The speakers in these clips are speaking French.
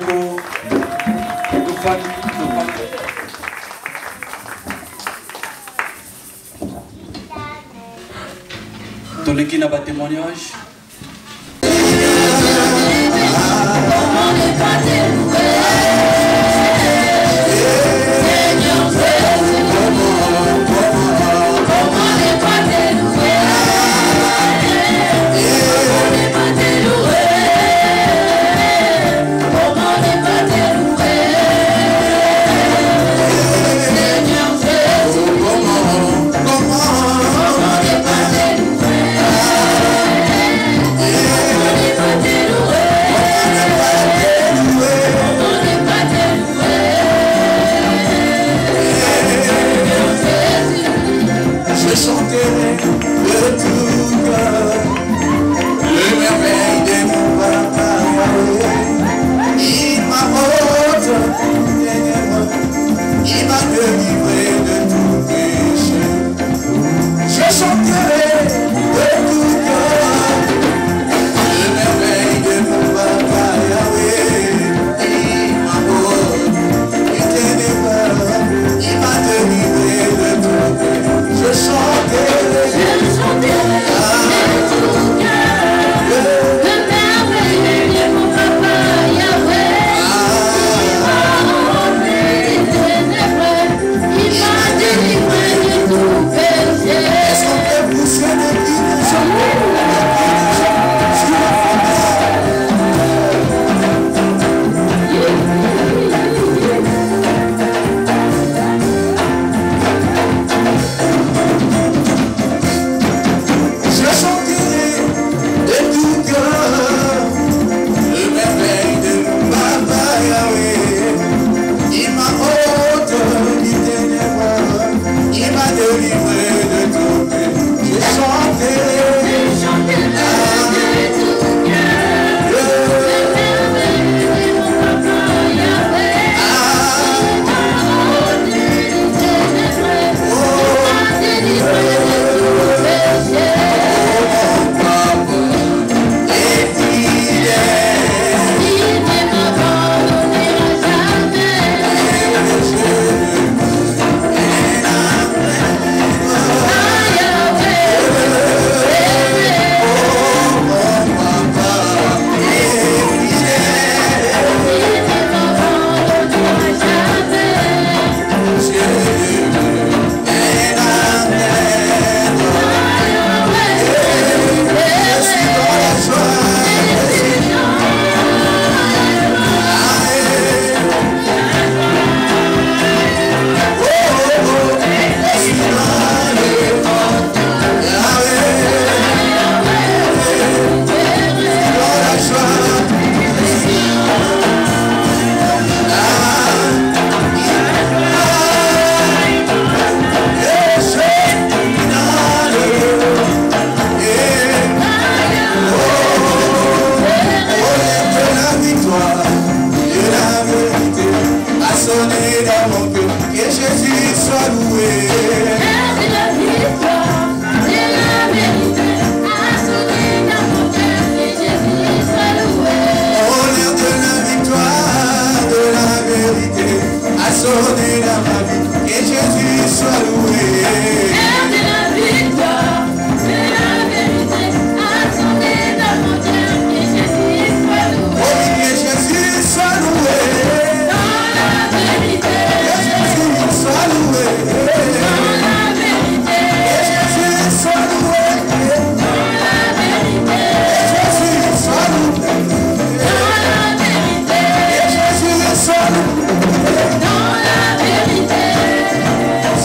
beaucoup. Tous les qui n'ont pas de témoignage.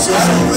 Sois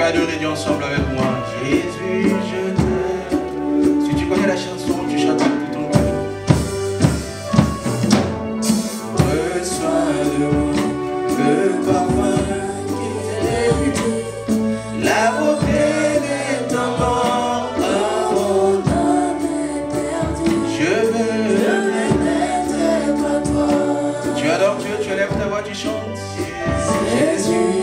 adorer Dieu ensemble avec moi. Jésus, je t'aime. Si tu connais la chanson, tu chantes tout ton cœur. Reçois de moi le parfum qui t'est la beauté de ton corps. Mon âme est perdue. Je veux n'être pas toi. Tu adores Dieu, tu élèves ta voix, tu chantes. Jésus.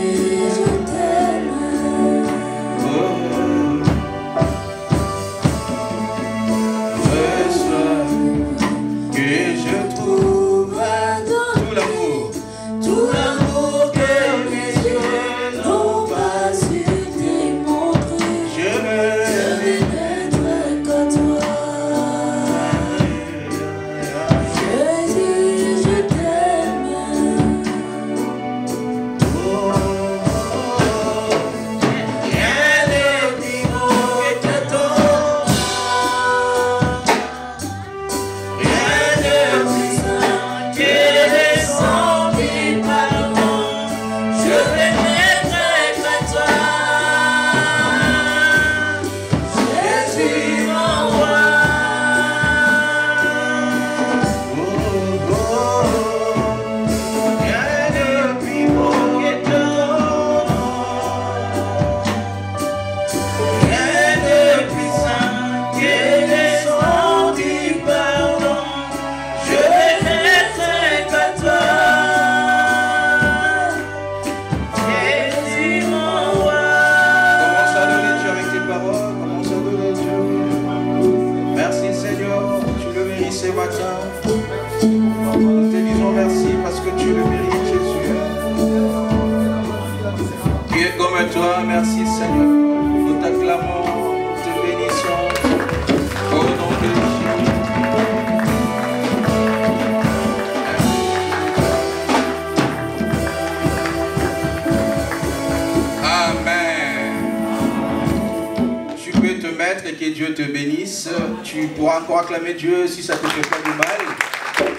Que Dieu te bénisse. Tu pourras encore acclamer Dieu si ça ne te fait pas de mal.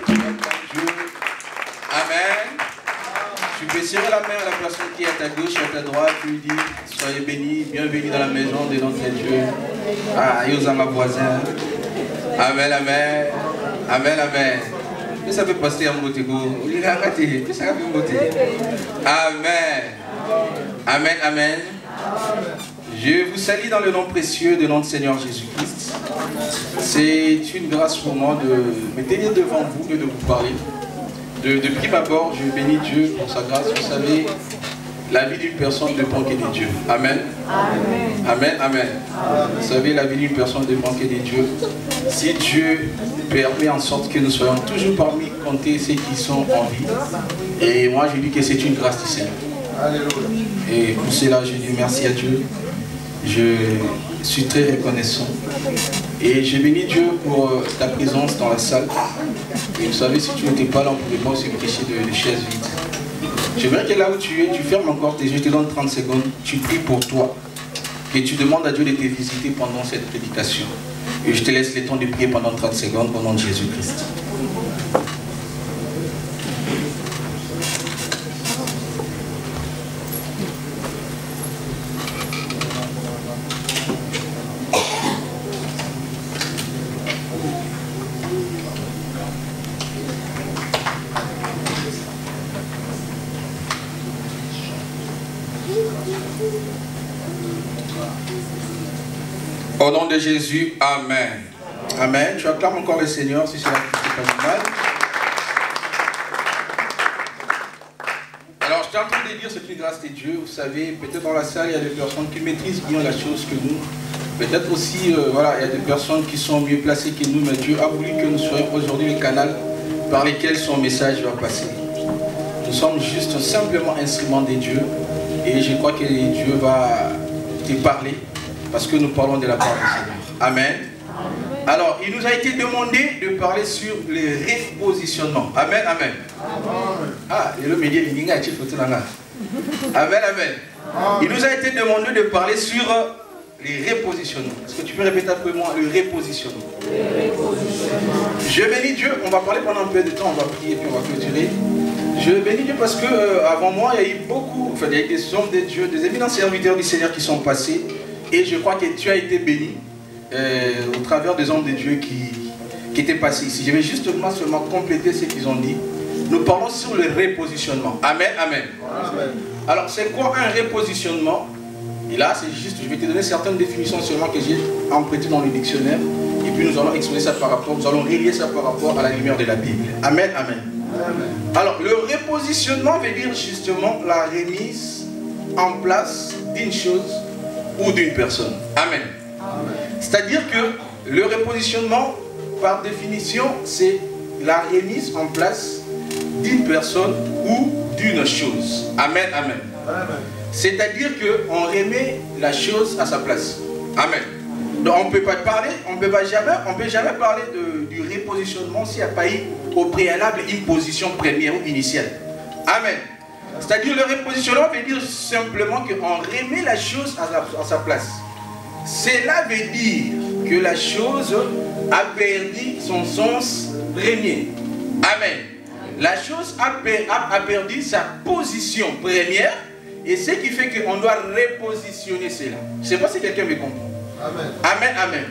Tu acclames Dieu. Amen. Tu peux serrer la main à la personne qui est à ta gauche et à ta droite. Tu lui dis, soyez bénis, bienvenue dans la maison de notre Dieu. Ah, Yosama voisin. Amen, amen. Amen, amen. Que ça peut passer en Motego. Que ça peut monter. Amen. Amen, amen. Je vous salue dans le nom précieux de notre Seigneur Jésus-Christ. C'est une grâce pour moi de me tenir devant vous et de vous parler. De prime abord, je bénis Dieu pour sa grâce. Vous savez, la vie d'une personne dépend que de Dieu. Amen. Amen. Amen. Vous savez, la vie d'une personne dépend que de Dieu. Si Dieu permet en sorte que nous soyons toujours parmi compter ceux qui sont en vie. Et moi, je dis que c'est une grâce du Seigneur. Et pour cela, je dis merci à Dieu. Je suis très reconnaissant et je bénis Dieu pour ta présence dans la salle. Et vous savez, si tu n'étais pas là, on ne pouvait pas aussi prêcher de chaises vides. J'aimerais que là où tu es, tu fermes encore tes yeux, je te donne 30 secondes, tu pries pour toi, que tu demandes à Dieu de te visiter pendant cette prédication. Et je te laisse le temps de prier pendant 30 secondes au nom de Jésus-Christ. Au nom de Jésus, Amen. Amen. Tu acclames encore le Seigneur si c'est là que tu fais pas du mal. Alors, je suis en train de dire, c'est une grâce de Dieu. Vous savez, peut-être dans la salle, il y a des personnes qui maîtrisent bien la chose que nous. Peut-être aussi, voilà, il y a des personnes qui sont mieux placées que nous, mais Dieu a voulu que nous soyons aujourd'hui le canal par lequel son message va passer. Nous sommes juste simplement instruments de Dieu et je crois que Dieu va te parler parce que nous parlons de la part du Seigneur. Amen. Alors, il nous a été demandé de parler sur le repositionnement. Amen, amen. Ah, le média il Amen, amen. Il nous a été demandé de parler sur les repositionnements. Est-ce que tu peux répéter après moi le repositionnement? Je bénis Dieu, on va parler pendant un peu de temps, on va prier puis on va clôturer. Je bénis Dieu parce que avant moi, il y a eu beaucoup, enfin, il y a eu des hommes de Dieu, des éminents serviteurs du Seigneur qui sont passés. Et je crois que tu as été béni au travers des hommes de Dieu qui étaient passés ici. Je vais justement seulement compléter ce qu'ils ont dit. Nous parlons sur le repositionnement. Amen, amen. Amen. Alors, c'est quoi un repositionnement? Et là, c'est juste, je vais te donner certaines définitions seulement que j'ai empruntées dans le dictionnaire. Et puis nous allons exposer ça par rapport, nous allons relier ça par rapport à la lumière de la Bible. Amen, amen. Amen. Alors, le repositionnement veut dire justement la remise en place d'une chose ou d'une personne. Amen. Amen. C'est-à-dire que le repositionnement, par définition, c'est la remise en place d'une personne ou d'une chose. Amen, amen. Amen. C'est-à-dire qu'on remet la chose à sa place. Amen. Donc on ne peut pas parler, on ne peut jamais parler du repositionnement s'il n'y a pas eu au préalable une position première ou initiale. Amen. C'est-à-dire le repositionnement veut dire simplement qu'on remet la chose à sa place. Cela veut dire que la chose a perdu son sens premier. Amen. La chose a perdu sa position première et ce qui fait qu'on doit repositionner cela. Je ne sais pas si quelqu'un me comprend. Amen. Amen, amen.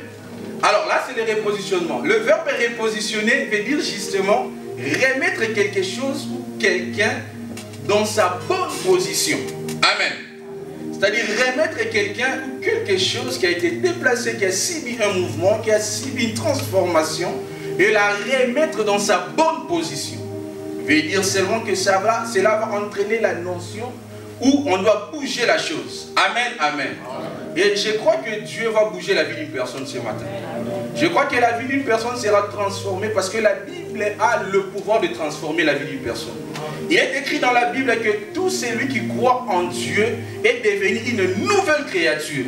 Alors là, c'est le repositionnement. Le verbe repositionner veut dire justement remettre quelque chose ou quelqu'un dans sa bonne position. Amen. C'est-à-dire remettre quelqu'un ou quelque chose qui a été déplacé, qui a subi un mouvement, qui a subi une transformation, et la remettre dans sa bonne position. Veut dire seulement que cela va entraîner la notion où on doit bouger la chose. Amen, amen. Et je crois que Dieu va bouger la vie d'une personne ce matin. Je crois que la vie d'une personne sera transformée parce que la Bible a le pouvoir de transformer la vie d'une personne. Il est écrit dans la Bible que tout celui qui croit en Dieu est devenu une nouvelle créature.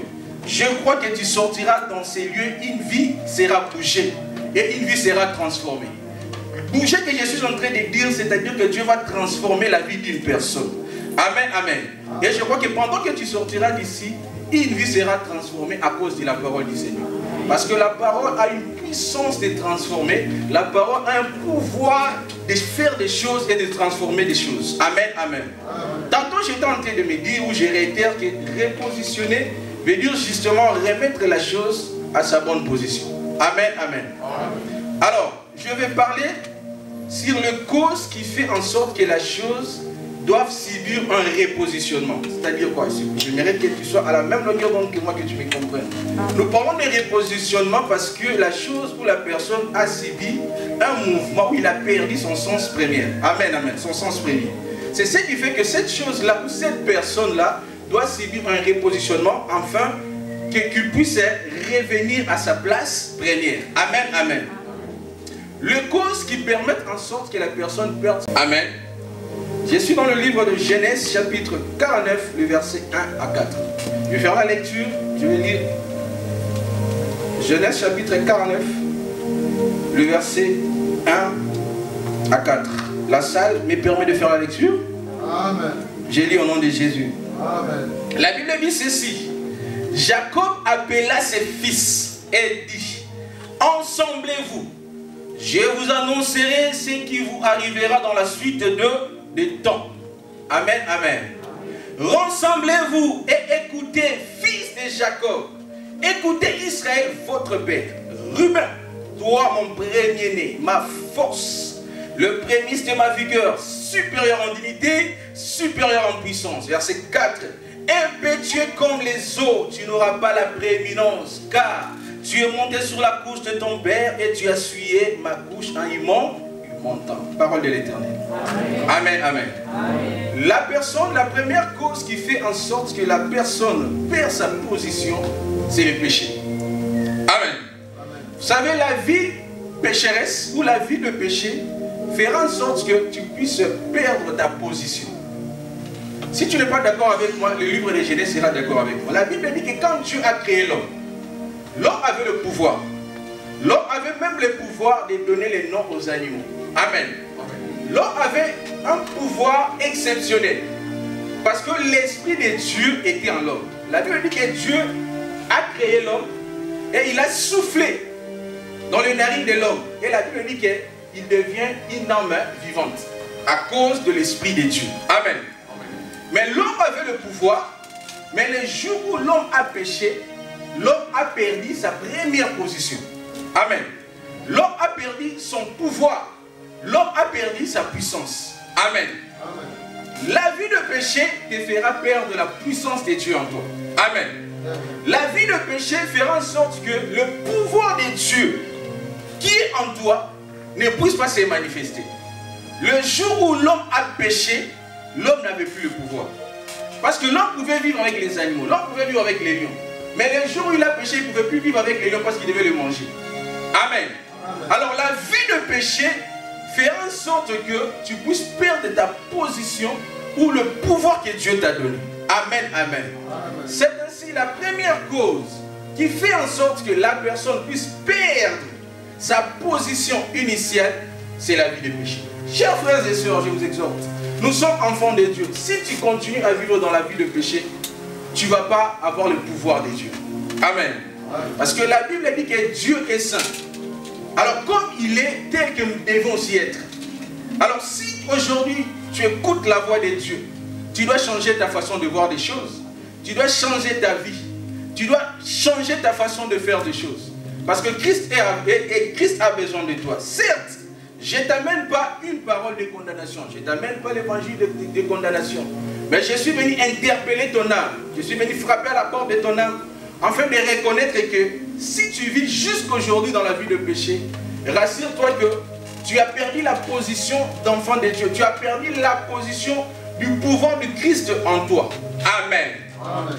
Je crois que tu sortiras dans ces lieux, une vie sera bougée et une vie sera transformée. Bouger que je suis en train de dire, c'est-à-dire que Dieu va transformer la vie d'une personne. Amen, amen. Et je crois que pendant que tu sortiras d'ici, une vie sera transformée à cause de la parole du Seigneur. Parce que la parole a une puissance de transformer. La parole a un pouvoir de faire des choses et de transformer des choses. Amen, amen. Tantôt j'étais en train de me dire, ou je réitère, que repositionner veut dire justement remettre la chose à sa bonne position. Amen, amen. Alors, je vais parler sur le cause qui fait en sorte que la chose doivent subir un repositionnement. C'est-à-dire quoi? J'aimerais que tu sois à la même longueur d'onde que moi, que tu me comprennes. Nous parlons de repositionnement parce que la chose ou la personne a subi un mouvement où il a perdu son sens premier. Amen, amen, son sens premier. C'est ce qui fait que cette chose-là ou cette personne-là doit subir un repositionnement afin qu'il puisse revenir à sa place première. Amen, amen. Les causes qui permettent en sorte que la personne perde. Amen. Je suis dans le livre de Genèse, chapitre 49, le verset 1 à 4. Je vais faire la lecture, je vais lire Genèse, chapitre 49, le verset 1 à 4. La salle me permet de faire la lecture. Amen. J'ai lu au nom de Jésus. Amen. La Bible dit ceci. Jacob appela ses fils et dit, ensemblez-vous, je vous annoncerai ce qui vous arrivera dans la suite des temps. Amen, amen. Rassemblez-vous et écoutez, fils de Jacob. Écoutez Israël, votre père. Ruben, toi mon premier-né, ma force, le prémisse de ma vigueur, supérieur en dignité, supérieur en puissance. Verset 4. Impétueux comme les eaux, tu n'auras pas la prééminence, car tu es monté sur la couche de ton père et tu as essuyé ma couche en y montant. Parole de l'Éternel. Amen, amen. Amen. La première cause qui fait en sorte que la personne perd sa position, c'est le péché. Amen. Amen. Vous savez, la vie pécheresse ou la vie de péché fera en sorte que tu puisses perdre ta position. Si tu n'es pas d'accord avec moi, le livre de Genèse sera d'accord avec moi. La Bible dit que quand Dieu a créé l'homme, l'homme avait le pouvoir. L'homme avait même le pouvoir de donner les noms aux animaux. Amen. L'homme avait un pouvoir exceptionnel. Parce que l'Esprit de Dieu était en l'homme. La Bible dit que Dieu a créé l'homme et il a soufflé dans les narines de l'homme. Et la Bible dit qu'il devient une âme vivante. à cause de l'Esprit de Dieu. Amen. Mais l'homme avait le pouvoir, mais le jour où l'homme a péché, l'homme a perdu sa première position. Amen. L'homme a perdu son pouvoir. L'homme a perdu sa puissance. Amen. La vie de péché te fera perdre la puissance de Dieu en toi. Amen. La vie de péché fera en sorte que le pouvoir de Dieu qui est en toi ne puisse pas se manifester. Le jour où l'homme a péché, l'homme n'avait plus le pouvoir. Parce que l'homme pouvait vivre avec les animaux, l'homme pouvait vivre avec les lions. Mais le jour où il a péché, il ne pouvait plus vivre avec les lions parce qu'il devait les manger. Amen. Alors la vie de péché fait en sorte que tu puisses perdre ta position ou le pouvoir que Dieu t'a donné. Amen, amen. C'est ainsi la première cause qui fait en sorte que la personne puisse perdre sa position initiale, c'est la vie de péché. Chers frères et sœurs, je vous exhorte, nous sommes enfants de Dieu. Si tu continues à vivre dans la vie de péché, tu ne vas pas avoir le pouvoir de Dieu. Amen. Parce que la Bible dit que Dieu est saint. Alors comme il est, tel que nous devons aussi être. Alors si aujourd'hui tu écoutes la voix de Dieu, tu dois changer ta façon de voir des choses. Tu dois changer ta vie. Tu dois changer ta façon de faire des choses. Parce que Christ a besoin de toi. Certes, je ne t'amène pas une parole de condamnation. Je ne t'amène pas l'évangile de condamnation. Mais je suis venu interpeller ton âme. Je suis venu frapper à la porte de ton âme afin de reconnaître que si tu vis jusqu'aujourd'hui dans la vie de péché, rassure-toi que tu as perdu la position d'enfant de Dieu. Tu as perdu la position du pouvoir de Christ en toi. Amen. Amen.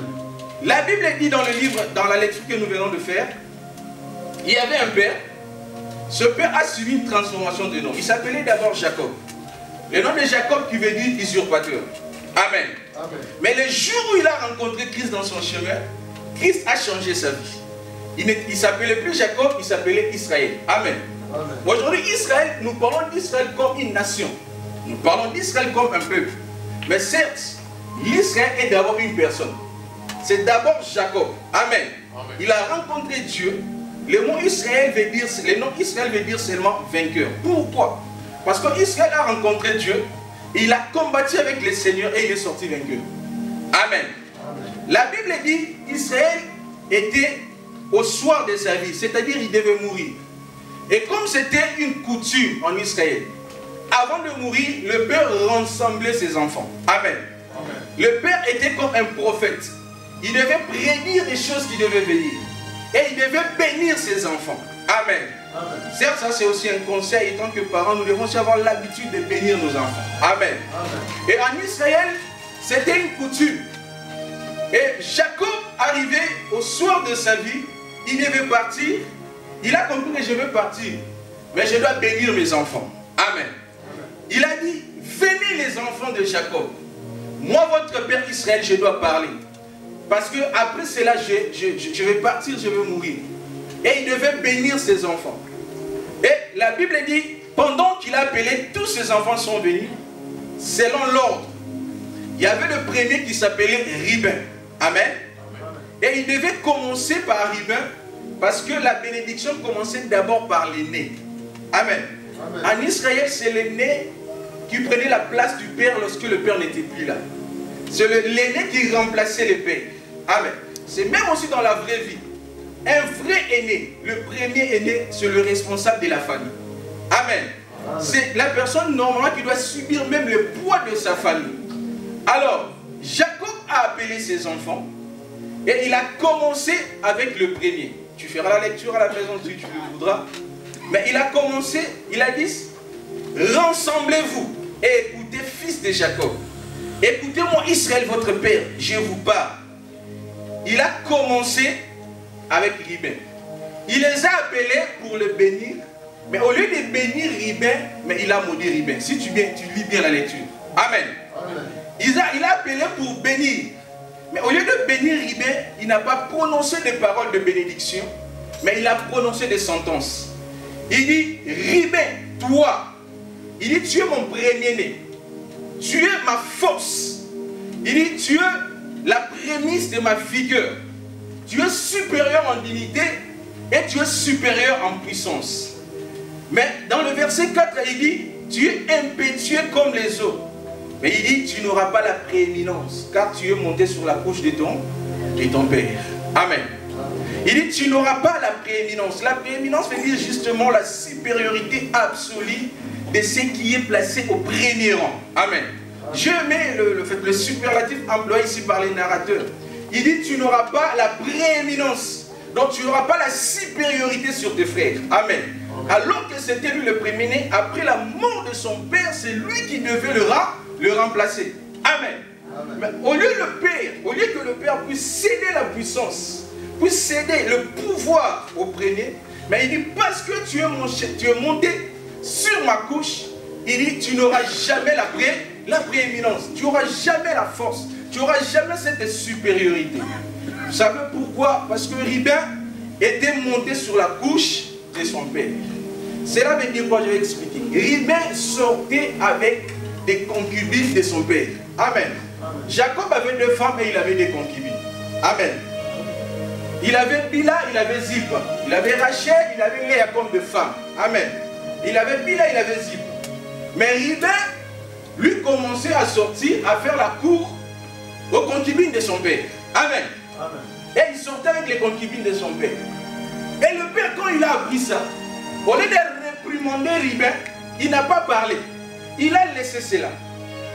La Bible dit dans le livre, dans la lecture que nous venons de faire, il y avait un père. Ce père a suivi une transformation de nom. Il s'appelait d'abord Jacob. Le nom de Jacob qui veut dire usurpateur. Amen. Amen. Mais le jour où il a rencontré Christ dans son chemin, Christ a changé sa vie. Il ne s'appelait plus Jacob, il s'appelait Israël. Amen. Aujourd'hui, Israël, nous parlons d'Israël comme une nation. Nous parlons d'Israël comme un peuple. Mais certes, l'Israël est d'abord une personne. C'est d'abord Jacob. Amen. Amen. Il a rencontré Dieu. Le nom Israël veut dire seulement vainqueur. Pourquoi? Parce qu'Israël a rencontré Dieu. Il a combattu avec le Seigneur et il est sorti vainqueur. Amen. Amen. La Bible dit Israël était au soir de sa vie, c'est-à-dire il devait mourir. Et comme c'était une coutume en Israël, avant de mourir, le père rassemblait ses enfants. Amen. Amen. Le père était comme un prophète. Il devait prédire des choses qui devaient venir. Et il devait bénir ses enfants. Amen. Amen. Certes, ça c'est aussi un conseil. Étant que parents, nous devons aussi avoir l'habitude de bénir nos enfants. Amen. Amen. Et en Israël, c'était une coutume. Et Jacob, arrivé au soir de sa vie, il devait partir. Il a compris que je veux partir, mais je dois bénir mes enfants. Amen. Il a dit, venez les enfants de Jacob. Moi, votre père Israël, je dois parler. Parce que après cela, je vais partir, je vais mourir. Et il devait bénir ses enfants. Et la Bible dit, pendant qu'il a appelé, tous ses enfants sont venus, selon l'ordre. Il y avait le premier qui s'appelait Ribin. Amen. Et il devait commencer par Ribin, parce que la bénédiction commençait d'abord par l'aîné. Amen. Amen. En Israël, c'est l'aîné qui prenait la place du père lorsque le père n'était plus là. C'est l'aîné qui remplaçait le père. Amen. C'est même aussi dans la vraie vie. Un vrai aîné, le premier aîné, c'est le responsable de la famille. Amen. C'est la personne normalement qui doit subir même le poids de sa famille. Alors, Jacob a appelé ses enfants et il a commencé avec le premier. Tu feras la lecture à la maison si tu le voudras. Mais il a commencé, il a dit, rassemblez-vous et écoutez, fils de Jacob. Écoutez-moi, Israël, votre père, je vous parle. Il a commencé avec Ribin. Il les a appelés pour le bénir. Mais au lieu de bénir Ribin, mais il a maudit Ribin. Si tu lis bien la lecture. Amen. Amen. Il a appelé pour bénir. Mais au lieu de bénir Ribin, il n'a pas prononcé des paroles de bénédiction, mais il a prononcé des sentences. Il dit, Ribin, toi, il dit, tu es mon premier-né. Tu es ma force. Il dit, tu es la prémisse de ma vigueur. Tu es supérieur en dignité et tu es supérieur en puissance. Mais dans le verset 4, il dit, tu es impétueux comme les eaux. Mais il dit, tu n'auras pas la prééminence, car tu es monté sur la couche de ton Père. Amen. Il dit, tu n'auras pas la prééminence. La prééminence veut dire justement la supériorité absolue de ce qui est placé au premier rang. Amen. Je mets le superlatif employé ici par les narrateurs. Il dit, tu n'auras pas la prééminence. Donc tu n'auras pas la supériorité sur tes frères. Amen. Alors que c'était lui le premier-né, après la mort de son père, c'est lui qui devait le remplacer. Amen. Mais au lieu que le père puisse céder la puissance, puisse céder le pouvoir au premier, mais il dit, parce que tu es monté sur ma couche, il dit, tu n'auras jamais la prééminence, tu n'auras jamais la force, tu n'auras jamais cette supériorité. Vous savez pourquoi? Parce que Ribin était monté sur la couche de son père. Cela veut dire quoi? Je vais expliquer. Ribin sortait avec des concubines de son père. Amen. Jacob avait 2 femmes et il avait des concubines. Amen. Il avait Bila, il avait Zilpa. Il avait Rachel, il avait Léa comme 2 femmes. Amen. Il avait Bila, il avait Zilpa. Mais Ribin, lui, commençait à sortir, à faire la cour aux concubines de son père. Amen. Amen. Et il sortait avec les concubines de son père. Et le père, quand il a appris ça, au lieu de réprimander Ribin, il n'a pas parlé. Il a laissé cela.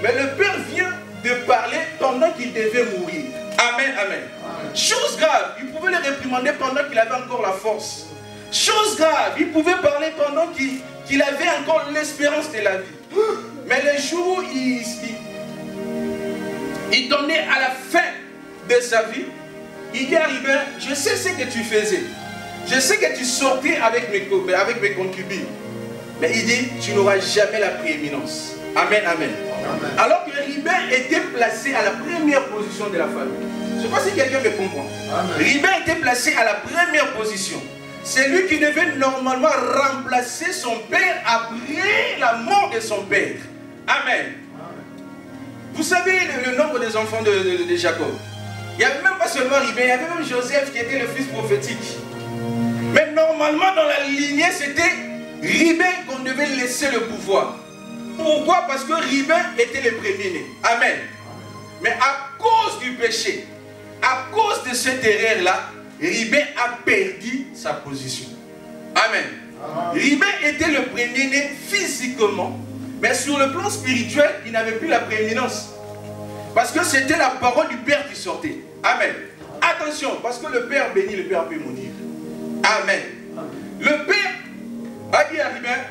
Mais le père vient de parler pendant qu'il devait mourir. Amen, amen. Amen. Chose grave, il pouvait le réprimander pendant qu'il avait encore la force. Chose grave, il pouvait parler pendant qu'il avait encore l'espérance de la vie. Mais le jour où il donnait à la fin de sa vie, il dit à Ribin, je sais ce que tu faisais. Je sais que tu sortais avec mes concubines. Mais il dit, tu n'auras jamais la prééminence. Amen, amen. Amen. Alors que Ribin était placé à la première position de la famille. Je ne sais pas si quelqu'un me comprend. Ribin était placé à la première position. C'est lui qui devait normalement remplacer son père après la mort de son père. Amen. Vous savez le nombre des enfants de Jacob. Il n'y avait même pas seulement Ribin, il y avait même Joseph qui était le fils prophétique. Mais normalement dans la lignée c'était Ribin qu'on devait laisser le pouvoir. Pourquoi? Parce que Ribin était le premier-né. Amen. Mais à cause du péché, à cause de cette erreur-là, Ribin a perdu sa position. Amen. Ribin était le premier-né physiquement, mais sur le plan spirituel, il n'avait plus la prééminence. Parce que c'était la parole du Père qui sortait. Amen. Attention, parce que le Père bénit, le Père peut maudire. Amen. Le Père a dit à Ribin,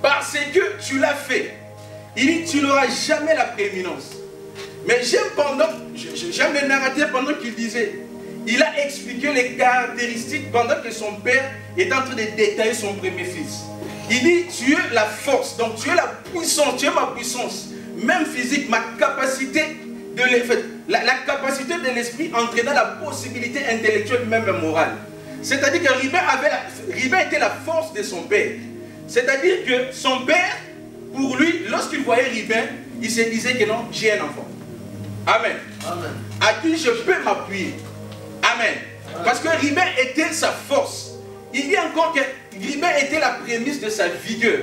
parce que tu l'as fait, il dit, tu n'auras jamais la prééminence. Mais j'aime le narrateur pendant qu'il disait, il a expliqué les caractéristiques pendant que son père est en train de détailler son premier fils. Il dit, tu es la force, donc tu es la puissance, tu es ma puissance, même physique, ma capacité de l'effet, la capacité de l'esprit entraînant la possibilité intellectuelle, même morale. C'est-à-dire que Ribin était la force de son père. C'est-à-dire que son père, pour lui, lorsqu'il voyait Ribin, il se disait que non, j'ai un enfant. Amen. Amen. À qui je peux m'appuyer. Amen. Parce que Ribin était sa force. Il dit encore que Ribin était la prémisse de sa vigueur.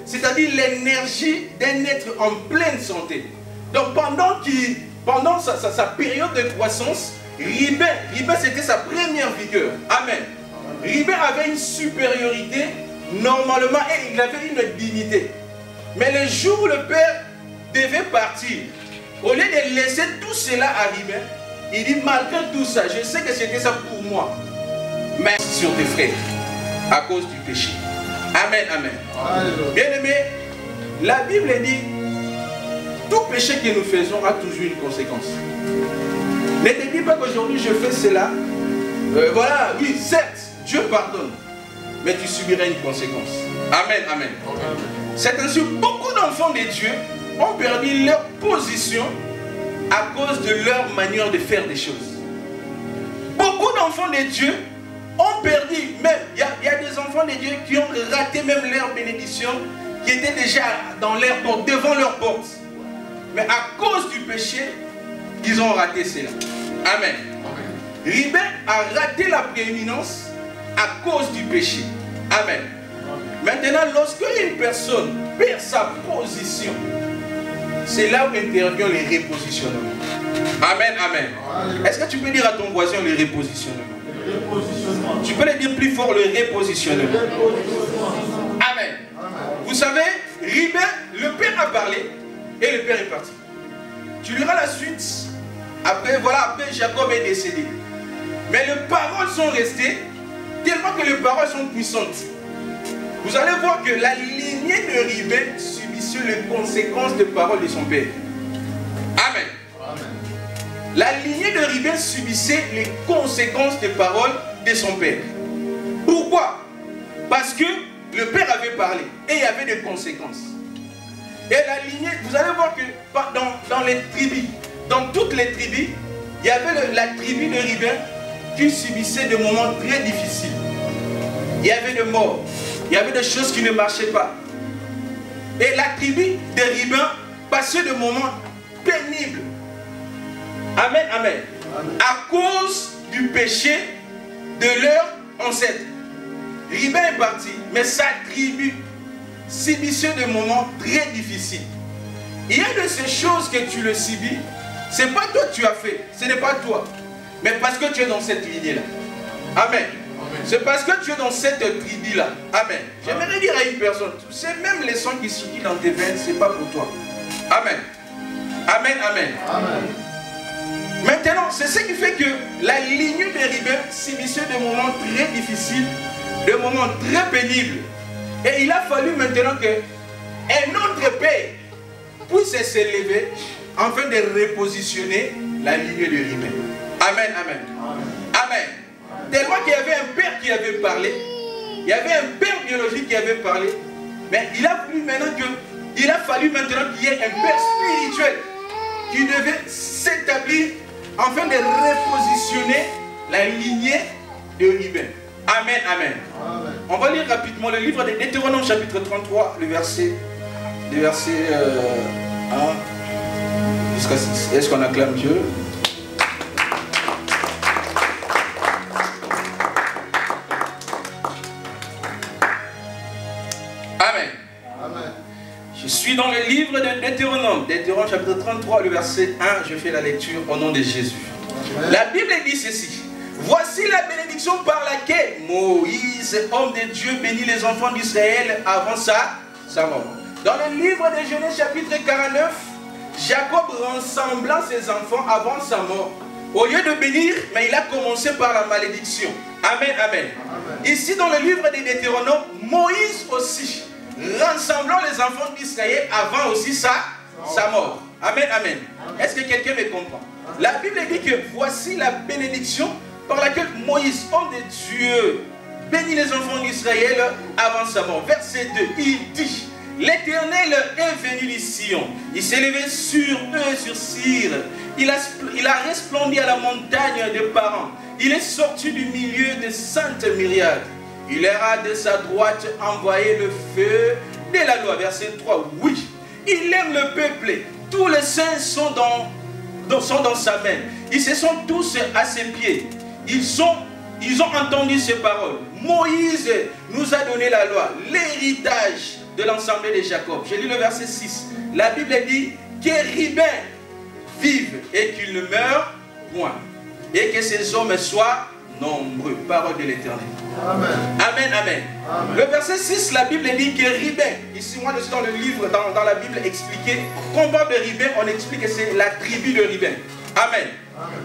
C'est-à-dire l'énergie d'un être en pleine santé. Donc pendant sa période de croissance, Ribin c'était sa première vigueur. Amen. Ribin avait une supériorité normalement et il avait une dignité. Mais le jour où le père devait partir, au lieu de laisser tout cela à Ribin, il dit malgré tout ça, je sais que c'était ça pour moi. Mais sur tes frères, à cause du péché. Amen, amen. Bien-aimé, la Bible dit, tout péché que nous faisons a toujours une conséquence. Ne te dis pas qu'aujourd'hui je fais cela. Voilà, oui, certes, Dieu pardonne. Mais tu subiras une conséquence. Amen, amen. C'est ainsi que beaucoup d'enfants de Dieu ont perdu leur position à cause de leur manière de faire des choses. Beaucoup d'enfants de Dieu ont perdu, même, il y a des enfants de Dieu qui ont raté même leur bénédiction, qui étaient déjà dans leur porte, devant leur porte. Mais à cause du péché, ils ont raté cela. Amen. Ribin a raté la prééminence à cause du péché. Amen. Maintenant, lorsque une personne perd sa position, c'est là où intervient le repositionnement. Amen, amen. Est-ce que tu peux dire à ton voisin le repositionnement? Tu peux le dire plus fort, le repositionnement. Amen. Vous savez, Ribin, le père a parlé et le père est parti. Tu liras la suite. Après, voilà, après Jacob est décédé. Mais les paroles sont restées tellement que les paroles sont puissantes. Vous allez voir que la lignée de Ribin subissait les conséquences des paroles de son père. Amen. La lignée de Ribin subissait les conséquences des paroles de son père. Pourquoi? Parce que le père avait parlé et il y avait des conséquences. Et la lignée, vous allez voir que dans les tribus, dans toutes les tribus, il y avait la tribu de Ribin qui subissait des moments très difficiles. Il y avait des morts, il y avait des choses qui ne marchaient pas. Et la tribu de Ribin passait des moments pénibles. Amen, amen. À cause du péché de leurs ancêtres. Ribin est parti, mais sa tribu subissait des moments très difficiles. Il y a de ces choses que tu le subis, ce n'est pas toi que tu as fait, ce n'est pas toi, mais parce que tu es dans cette lignée-là. Amen. C'est parce que tu es dans cette tribu-là. Amen. J'aimerais dire à une personne, c'est même les sons qui circulent dans tes veines, ce n'est pas pour toi. Amen. Amen, amen. Amen. Maintenant, c'est ce qui fait que la lignée de Ribin subissait des moments très difficiles, des moments très pénibles. Et il a fallu maintenant qu'un autre père puisse s'élever afin de repositionner la lignée de Ribin. Amen, amen. Amen. Tellement qu'il y avait un père qui avait parlé, il y avait un père biologique qui avait parlé, mais il a fallu maintenant qu'il y ait un père spirituel qui devait s'établir afin de repositionner la lignée de Ribin. Amen, amen. Amen. On va lire rapidement le livre de Deutéronome chapitre 33, le verset 1 jusqu'à 6. Est-ce qu'on acclame Dieu? Amen. Amen. Je suis dans le livre de Deutéronome, Deutéronome chapitre 33, le verset 1, je fais la lecture au nom de Jésus. Amen. La Bible dit ceci. Voici la bénédiction par laquelle Moïse, homme de Dieu, bénit les enfants d'Israël avant sa mort. Dans le livre de Genèse chapitre 49, Jacob rassembla ses enfants avant sa mort. Au lieu de bénir, mais il a commencé par la malédiction. Amen, amen. Amen. Ici dans le livre de Deutéronome, Moïse aussi, rassemblant les enfants d'Israël avant aussi sa mort. Amen, amen. Est-ce que quelqu'un me comprend? La Bible dit que voici la bénédiction par laquelle Moïse, homme de Dieu, bénit les enfants d'Israël avant sa mort. Verset 2, il dit, l'Éternel est venu d'ici, il s'est levé sur eux, sur Cire, il a resplendi à la montagne des parents, il est sorti du milieu des saintes myriades, il leur a de sa droite envoyé le feu de la loi. Verset 3, oui, il aime le peuple, tous les saints sont dans sa main, ils se sont tous à ses pieds. Ils ont entendu ces paroles. Moïse nous a donné la loi, l'héritage de l'ensemble de Jacob. J'ai lu le verset 6. La Bible dit que Ribin vive et qu'il ne meure point. Et que ces hommes soient nombreux. Parole de l'Éternel. Amen. Amen, amen. Amen. Le verset 6, la Bible dit que Ribin, ici moi je suis dans le livre, dans la Bible expliqué, quand on parle de Ribin, on explique que c'est la tribu de Ribin. Amen.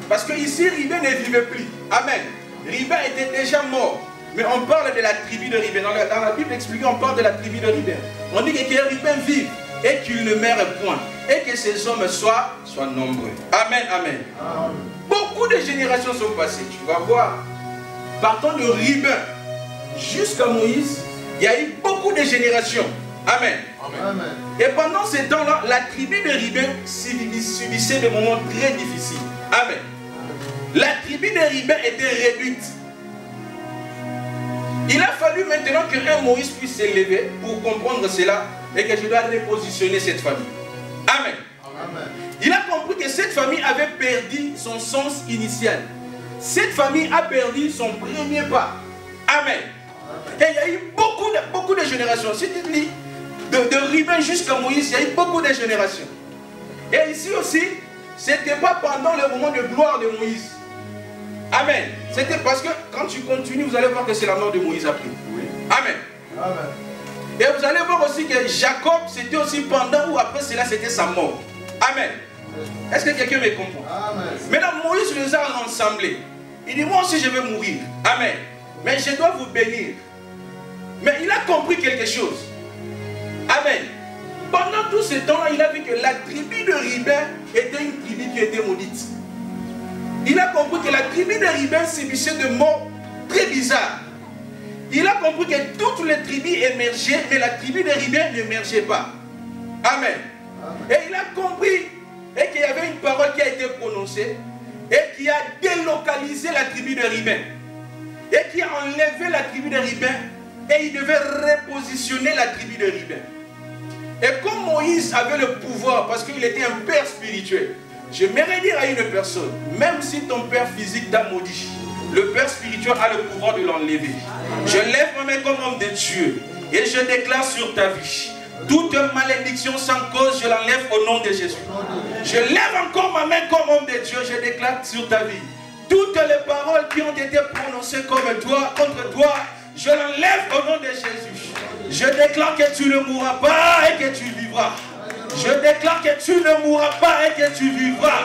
Parce que ici, Ribin ne vivait plus. Amen. Ribin était déjà mort. Mais on parle de la tribu de Ribin. Dans la Bible expliquée, on parle de la tribu de Ribin. On dit que Ribin vive et qu'il ne meure point. Et que ces hommes soient nombreux. Amen, amen. Amen. Beaucoup de générations sont passées. Tu vas voir. Partant de Ribin jusqu'à Moïse, il y a eu beaucoup de générations. Amen. Amen. Et pendant ces temps-là, la tribu de Ribin subissait des moments très difficiles. Amen. La tribu de Ribin était réduite. Il a fallu maintenant qu'un Moïse puisse s'élever pour comprendre cela et que je dois repositionner cette famille. Amen. Amen. Il a compris que cette famille avait perdu son sens initial. Cette famille a perdu son premier pas. Amen. Et il y a eu beaucoup de générations. Si tu lis de Ruben jusqu'à Moïse, il y a eu beaucoup de générations. Et ici aussi, ce n'était pas pendant le moment de gloire de Moïse. Amen. C'était parce que quand tu continues, vous allez voir que c'est la mort de Moïse après. Oui. Amen. Amen. Et vous allez voir aussi que Jacob, c'était aussi pendant ou après cela, c'était sa mort. Amen. Est-ce que quelqu'un me comprend? Amen. Maintenant, Moïse les a rassemblés. Il dit, moi aussi je vais mourir. Amen. Mais je dois vous bénir. Mais il a compris quelque chose. Amen. Pendant tout ce temps-là, il a vu que la tribu de Ruben était une tribu qui était maudite. Il a compris que la tribu de Ruben subissait de morts très bizarres. Il a compris que toutes les tribus émergeaient, mais la tribu de Ruben n'émergeait pas. Amen. Et il a compris qu'il y avait une parole qui a été prononcée et qui a délocalisé la tribu de Ruben. Et qui a enlevé la tribu de Ruben et il devait repositionner la tribu de Ruben. Et comme Moïse avait le pouvoir, parce qu'il était un père spirituel, j'aimerais dire à une personne, même si ton père physique t'a maudit, le père spirituel a le pouvoir de l'enlever. Je lève ma main comme homme de Dieu et je déclare sur ta vie, toute malédiction sans cause, je l'enlève au nom de Jésus. Je lève encore ma main comme homme de Dieu, je déclare sur ta vie, toutes les paroles qui ont été prononcées contre toi, je l'enlève au nom de Jésus. Je déclare que tu ne mourras pas et que tu vivras. Je déclare que tu ne mourras pas et que tu vivras.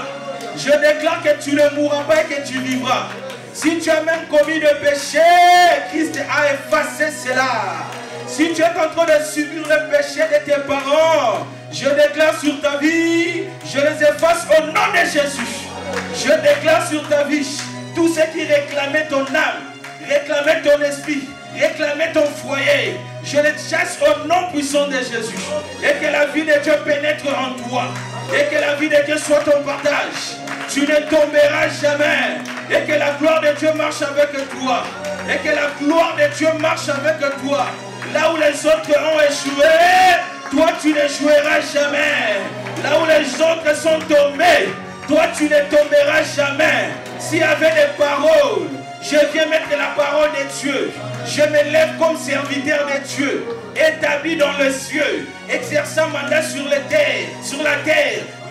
Je déclare que tu ne mourras pas et que tu vivras. Si tu as même commis de péché, Christ a effacé cela. Si tu es en train de subir le péché de tes parents, je déclare sur ta vie, je les efface au nom de Jésus. Je déclare sur ta vie, tout ce qui réclamait ton âme, réclamait ton esprit, réclamait ton foyer, je les chasse au nom puissant de Jésus. Et que la vie de Dieu pénètre en toi. Et que la vie de Dieu soit ton partage. Tu ne tomberas jamais. Et que la gloire de Dieu marche avec toi. Et que la gloire de Dieu marche avec toi. Là où les autres ont échoué, toi tu n'échoueras jamais. Là où les autres sont tombés, toi tu ne tomberas jamais. S'il y avait des paroles, je viens mettre la parole de Dieu. Je me lève comme serviteur de Dieu, établi dans le ciel, exerçant mandat sur la terre,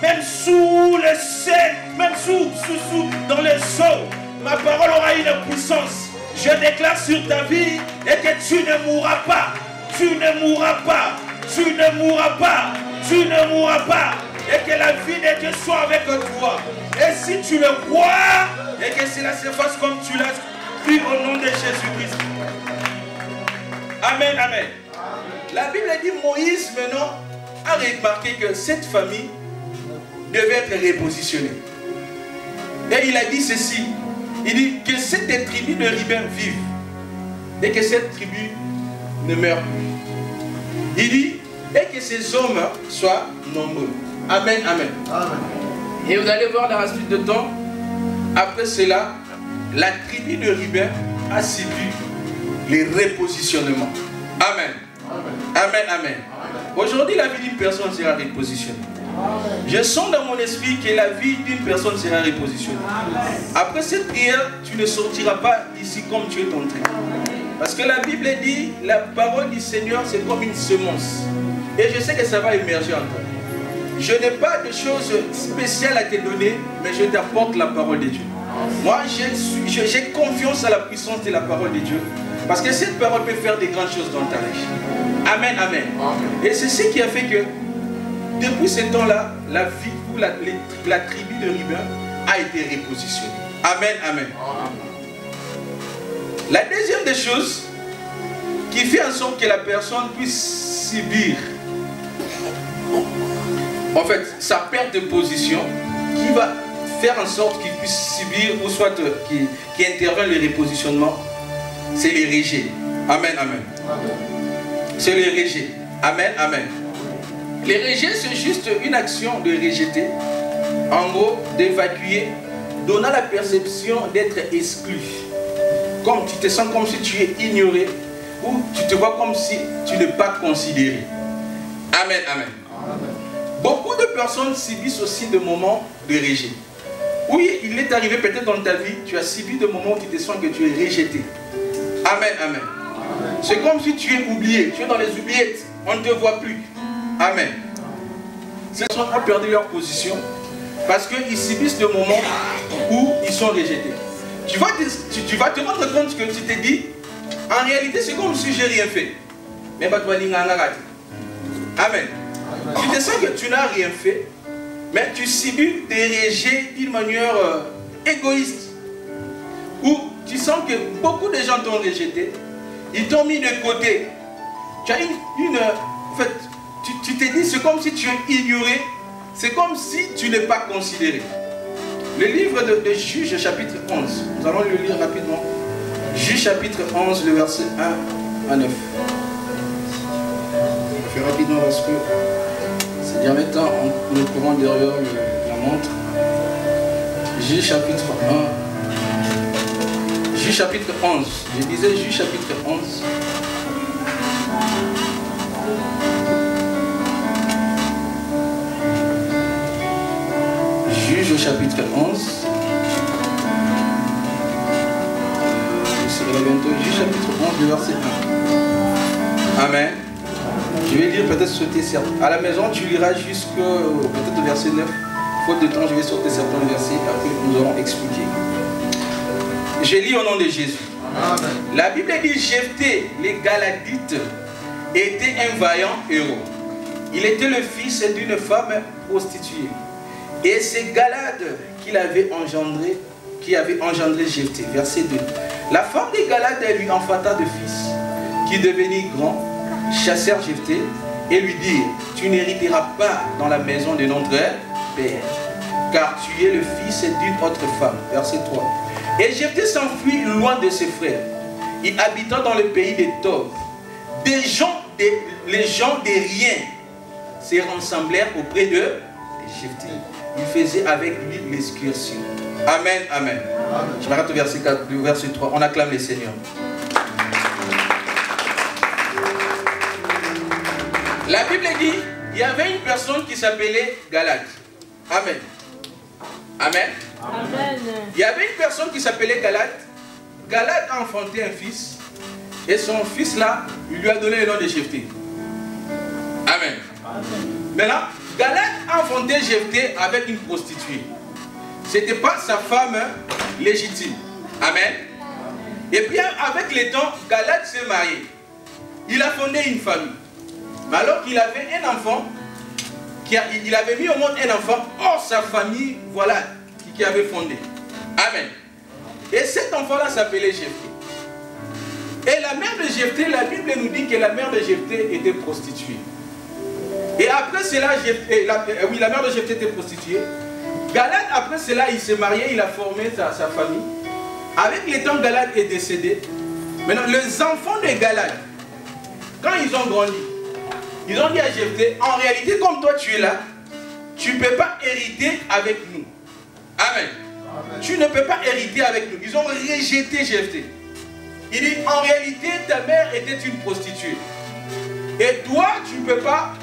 même sous le ciel, même sous dans les eaux. Ma parole aura une puissance. Je déclare sur ta vie et que tu ne mourras pas. Tu ne mourras pas. Tu ne mourras pas. Tu ne mourras pas. Et que la vie de Dieu soit avec toi. Et si tu le crois, et que cela se fasse comme tu l'as cru au nom de Jésus-Christ. Amen, amen. La Bible dit Moïse maintenant a remarqué que cette famille devait être repositionnée. Et il a dit ceci. Il dit que cette tribu de Ruben vive et que cette tribu ne meure plus. Il dit et que ces hommes soient nombreux. Amen, amen. Amen. Et vous allez voir dans la suite de temps, après cela, la tribu de Ruben a subi les repositionnements. Amen. Amen, amen. Amen. Aujourd'hui, la vie d'une personne sera repositionnée. Je sens dans mon esprit que la vie d'une personne sera repositionnée. Après cette prière, tu ne sortiras pas d'ici comme tu es entré. Parce que la Bible dit, la parole du Seigneur, c'est comme une semence. Et je sais que ça va émerger en toi. Je n'ai pas de choses spéciales à te donner, mais je t'apporte la parole de Dieu. Moi, j'ai confiance à la puissance de la parole de Dieu. Parce que cette parole peut faire des grandes choses dans ta vie. Amen, amen. Et c'est ce qui a fait que, depuis ce temps-là, la vie ou la tribu de Ruben a été repositionnée. Amen, amen. La deuxième des choses qui fait en sorte que la personne puisse subir, en fait, sa perte de position, qui va faire en sorte qu'il puisse subir ou soit qui intervient le repositionnement, c'est les rejets. Amen, amen. C'est les rejets. Amen, amen. Les rejets, c'est juste une action de rejeter, en gros, d'évacuer, donnant la perception d'être exclu. Comme tu te sens comme si tu es ignoré, ou tu te vois comme si tu n'es pas considéré. Amen, amen. Beaucoup de personnes subissent aussi des moments de rejet. Oui, il est arrivé peut-être dans ta vie, tu as subi des moments où tu te sens que tu es rejeté. Amen, amen. C'est comme si tu es oublié. Tu es dans les oubliettes. On ne te voit plus. Amen. Ces gens ont perdu leur position parce qu'ils subissent le moment où ils sont rejetés. Tu vas te rendre compte que tu t'es dit, en réalité, c'est comme si je n'ai rien fait. Mais Amen. Tu te sens que tu n'as rien fait, mais tu subis des rejets d'une manière égoïste. Ou tu sens que beaucoup de gens t'ont rejeté, ils t'ont mis de côté. Tu as en fait, tu t'es dit, c'est comme si tu es ignoré, c'est comme si tu n'es pas considéré. Le livre de Juges, chapitre 11, nous allons le lire rapidement. Juges, chapitre 11, le verset 1 à 9. Je vais faire rapidement parce que c'est bien maintenant, on est courant derrière la montre. Juges, chapitre 1. Juges, chapitre 11. Je disais Juges, chapitre 11. Juges au chapitre 11. C'est bientôt Juges chapitre 11, le verset 1. Amen. Je vais lire peut-être sauter certains. À la maison, tu liras jusqu'au peut-être au verset 9. Faute de temps, je vais sauter certains versets. Après, nous allons expliquer. Je lis au nom de Jésus. Amen. La Bible dit Jephthé, les Galadites, était un vaillant héros. Il était le fils d'une femme prostituée. Et c'est Galad qui avait engendré Jephthé. Verset 2. La femme des Galades lui enfanta de fils, qui devenit grand, chassèrent Jephthé et lui dirent, tu n'hériteras pas dans la maison de notre père, car tu es le fils d'une autre femme. Verset 3. Et Jephthé s'enfuit loin de ses frères. Il habita dans le pays des Tov. Les gens des riens se rassemblèrent auprès de Jephthé. Il faisait avec lui l'excursion. Amen, amen. Amen. Je m'arrête au verset 4, au verset 3. On acclame les Seigneurs. La Bible dit, il y avait une personne qui s'appelait Galad. Amen. Amen. Amen. Il y avait une personne qui s'appelait Galad. Galad a enfanté un fils. Et son fils là, il lui a donné le nom de Jephthé. Amen. Amen. Maintenant, Galad a enfanté Jephthé avec une prostituée. Ce n'était pas sa femme légitime. Amen. Et puis avec le temps, Galad s'est marié. Il a fondé une famille. Mais alors qu'il avait un enfant, il avait mis au monde un enfant hors sa famille, voilà, qui avait fondé. Amen. Et cet enfant-là s'appelait Jephthé. Et la mère de Jephthé, la Bible nous dit que la mère de Jephthé était prostituée. Et après cela, la mère de Jephthé était prostituée. Galad, après cela, il s'est marié, il a formé sa famille. Avec le temps, Galad est décédé. Maintenant, les enfants de Galad, quand ils ont grandi, ils ont dit à Jephthé, en réalité, comme toi tu es là, tu ne peux pas hériter avec nous. Amen. Amen. Tu ne peux pas hériter avec nous. Ils ont rejeté Jephthé. Il dit, en réalité, ta mère était une prostituée. Et toi, tu ne peux pas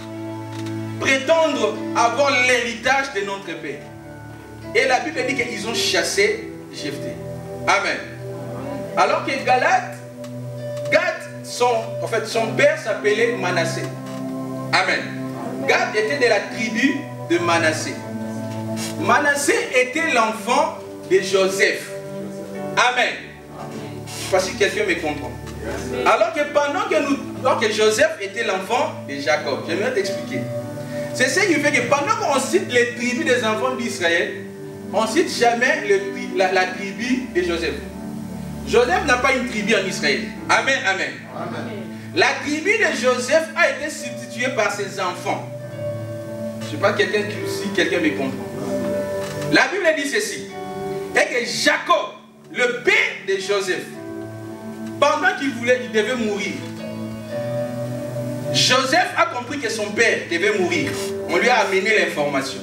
prétendre avoir l'héritage de notre père. Et la Bible dit qu'ils ont chassé Jephthé. Amen. Alors que son père s'appelait Manassé. Amen. Gad était de la tribu de Manassé. Manassé était l'enfant de Joseph. Amen. Je ne sais pas si quelqu'un me comprend. Alors que pendant que Joseph était l'enfant de Jacob, j'aimerais t'expliquer. C'est ce qui fait que pendant qu'on cite les tribus des enfants d'Israël, on ne cite jamais la tribu de Joseph. Joseph n'a pas une tribu en Israël. Amen, amen. Amen. La tribu de Joseph a été substituée par ses enfants. Je ne sais pas si quelqu'un me comprend. La Bible dit ceci. Et que Jacob, le père de Joseph, pendant il devait mourir, Joseph a compris que son père devait mourir. On lui a amené l'information.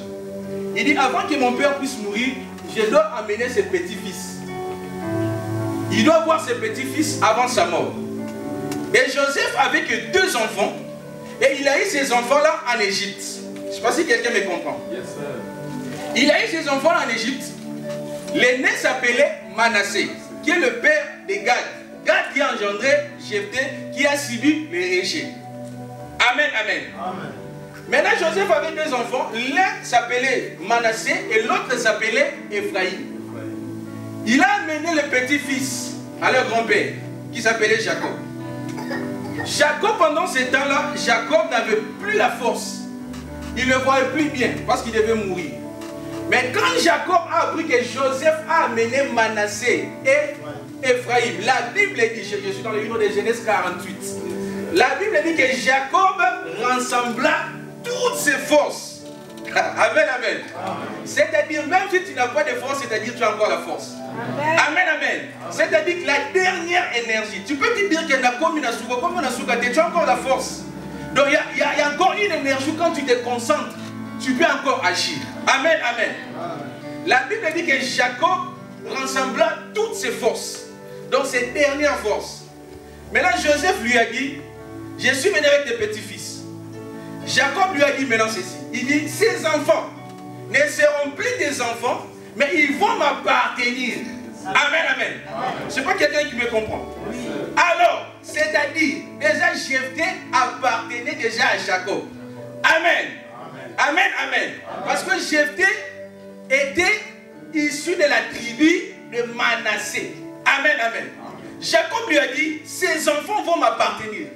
Il dit, avant que mon père puisse mourir, je dois amener ses petits-fils. Il doit voir ses petits-fils avant sa mort. Et Joseph avait que 2 enfants. Et il a eu ces enfants-là en Égypte. Je ne sais pas si quelqu'un me comprend. Yes, sir. Il a eu ces enfants en Égypte. L'aîné s'appelait Manassé, qui est le père de Gad. Gad qui a engendré Jephthé, qui a subi les rejet. Amen, amen. Amen. Maintenant, Joseph avait deux enfants. L'un s'appelait Manassé et l'autre s'appelait Ephraïm. Il a amené le petit-fils à leur grand-père, qui s'appelait Jacob. Jacob, pendant ce temps-là, Jacob n'avait plus la force. Il ne voyait plus bien parce qu'il devait mourir. Mais quand Jacob a appris que Joseph a amené Manassé et Ephraïm, la Bible dit, je suis dans le livre de Genèse 48, la Bible dit que Jacob rassembla toutes ses forces. Amen, amen. C'est-à-dire, même si tu n'as pas de force, c'est-à-dire que tu as encore la force. Amen, amen. Amen. C'est-à-dire que la dernière énergie, tu peux te dire qu'il y a comme une asuka, tu as encore la force. Donc il y a encore une énergie quand tu te concentres, tu peux encore agir. Amen, amen. La Bible dit que Jacob rassembla toutes ses forces, donc ses dernières forces. Maintenant Joseph lui a dit, je suis venu avec tes petits-fils. Jacob lui a dit maintenant ceci, il dit, ces enfants ne seront plus des enfants, mais ils vont m'appartenir. Amen, amen. C'est pas quelqu'un qui me comprend. Alors, c'est-à-dire, déjà Jephthé appartenait déjà à Jacob. Amen. Amen, amen. Parce que Jephthé était issu de la tribu de Manassé. Amen, amen. Jacob lui a dit, ces enfants vont m'appartenir.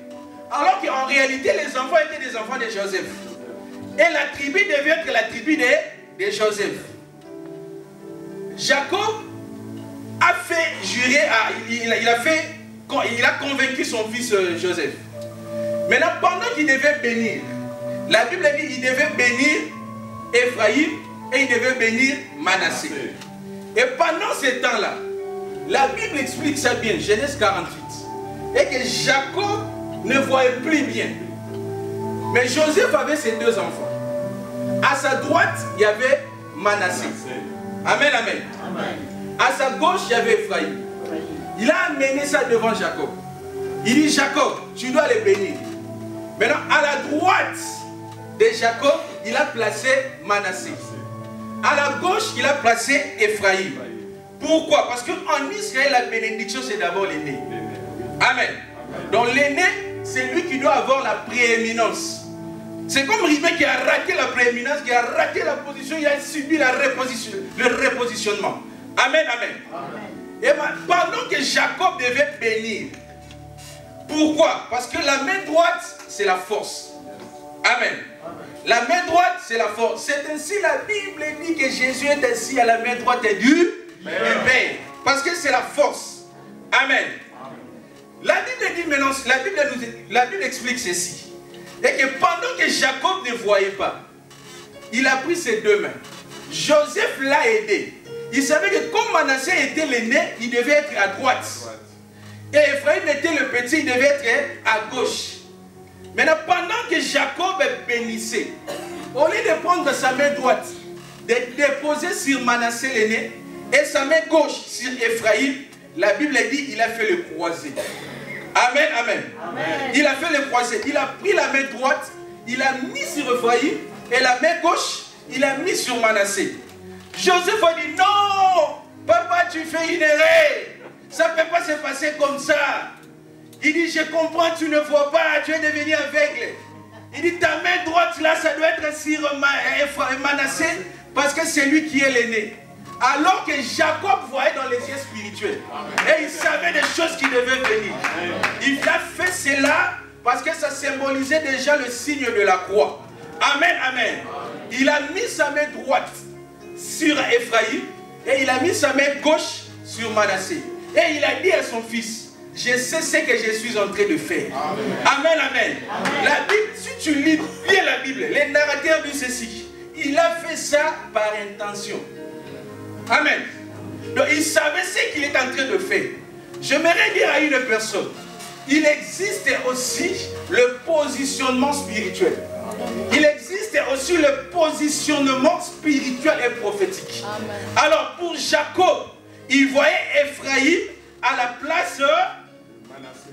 Alors qu'en réalité, les enfants étaient des enfants de Joseph. Et la tribu devait être la tribu de Joseph. Jacob a fait jurer, il a convaincu son fils Joseph. Maintenant, pendant qu'il devait bénir, la Bible dit qu'il devait bénir Ephraïm et il devait bénir Manassé. Et pendant ce temps-là, la Bible explique ça bien, Genèse 48. Et que Jacob ne voyait plus bien. Mais Joseph avait ses deux enfants. À sa droite, il y avait Manassé. Amen, amen. À sa gauche, il y avait Ephraïm. Il a amené ça devant Jacob. Il dit, Jacob, tu dois les bénir. Maintenant, à la droite de Jacob, il a placé Manassé. À la gauche, il a placé Ephraïm. Pourquoi? Parce qu'en Israël, la bénédiction, c'est d'abord l'aîné. Amen. Donc l'aîné, c'est lui qui doit avoir la prééminence. C'est comme Ribé qui a raté la prééminence, qui a raté la position, il a subi le repositionnement. Amen, amen. Et pendant que Jacob devait bénir, pourquoi? Parce que la main droite, c'est la force. Amen. La main droite, c'est la force. C'est ainsi la Bible dit que Jésus est assis à la main droite du Père. Parce que c'est la force. Amen. La Bible dit maintenant, la Bible explique ceci. Et que pendant que Jacob ne voyait pas, il a pris ses deux mains. Joseph l'a aidé. Il savait que comme Manassé était l'aîné, il devait être à droite. Et Ephraïm était le petit, il devait être à gauche. Maintenant, pendant que Jacob bénissait, au lieu de prendre sa main droite, de déposer sur Manassé l'aîné, et sa main gauche sur Ephraïm, la Bible dit qu'il a fait le croisé. Amen, amen, amen. Il a fait le croisé. Il a pris la main droite, il a mis sur Ephraïm, et la main gauche, il a mis sur Manassé. Joseph a dit, non, papa, tu fais une erreur. Ça ne peut pas se passer comme ça. Il dit, je comprends, tu ne vois pas, tu es devenu aveugle. Il dit, ta main droite là, ça doit être sur Manassé, parce que c'est lui qui est l'aîné. Alors que Jacob voyait dans les yeux spirituels. Et il savait des choses qui devaient venir. Il a fait cela parce que ça symbolisait déjà le signe de la croix. Amen, amen. Il a mis sa main droite sur Ephraïm et il a mis sa main gauche sur Manassé. Et il a dit à son fils, je sais ce que je suis en train de faire. Amen, amen. La Bible, si tu lis bien la Bible, les narrateurs disent ceci. Il a fait ça par intention. Amen. Donc il savait ce qu'il est en train de faire. J'aimerais dire à une personne, il existe aussi le positionnement spirituel. Il existe aussi le positionnement spirituel et prophétique. Amen. Alors pour Jacob, il voyait Ephraïm à la place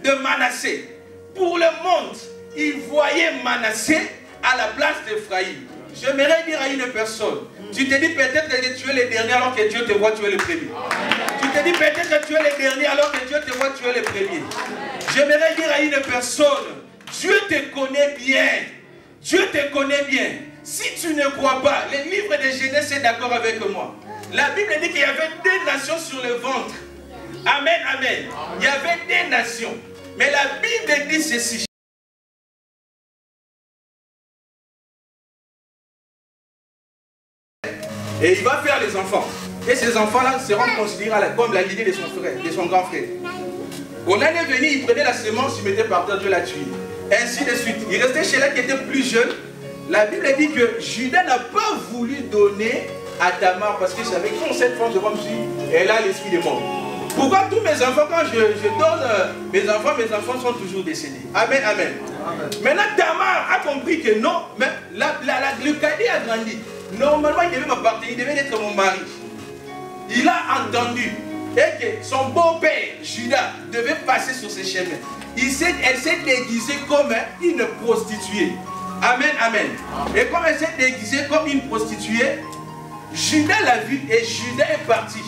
de Manassé. Pour le monde, il voyait Manassé à la place d'Ephraïm. J'aimerais dire à une personne, tu te dis peut-être que tu es le dernier alors que Dieu te voit, tu es le premier. Tu te dis peut-être que tu es le dernier alors que Dieu te voit, tu es les premiers. J'aimerais dire à une personne, Dieu te connaît bien. Dieu te connaît bien. Si tu ne crois pas, le livre de Genèse est d'accord avec moi. La Bible dit qu'il y avait 2 nations sur le ventre. Amen, amen. Il y avait 2 nations. Mais la Bible dit ceci. Et il va faire les enfants. Et ces enfants-là seront considérés comme la lignée de son frère, de son grand frère. Quand l'année est venue, il prenait la semence, il mettait par terre, Dieu l'a tué. Ainsi de suite. Il restait chez là qui était plus jeune. La Bible dit que Judas n'a pas voulu donner à Tamar parce qu'il savait que cette femme, comme si elle a l'esprit de mort. Pourquoi tous mes enfants, quand je donne mes enfants sont toujours décédés. Amen, amen. Amen. Maintenant, Tamar a compris que non, mais le cadet a grandi. Normalement, il devait m'appartenir, il devait être mon mari. Il a entendu et que son beau-père, Judas, devait passer sur ses chemins. Elle s'est déguisée comme une prostituée. Amen, amen. Et comme elle s'est déguisée comme une prostituée, Judas l'a vue et Judas est parti.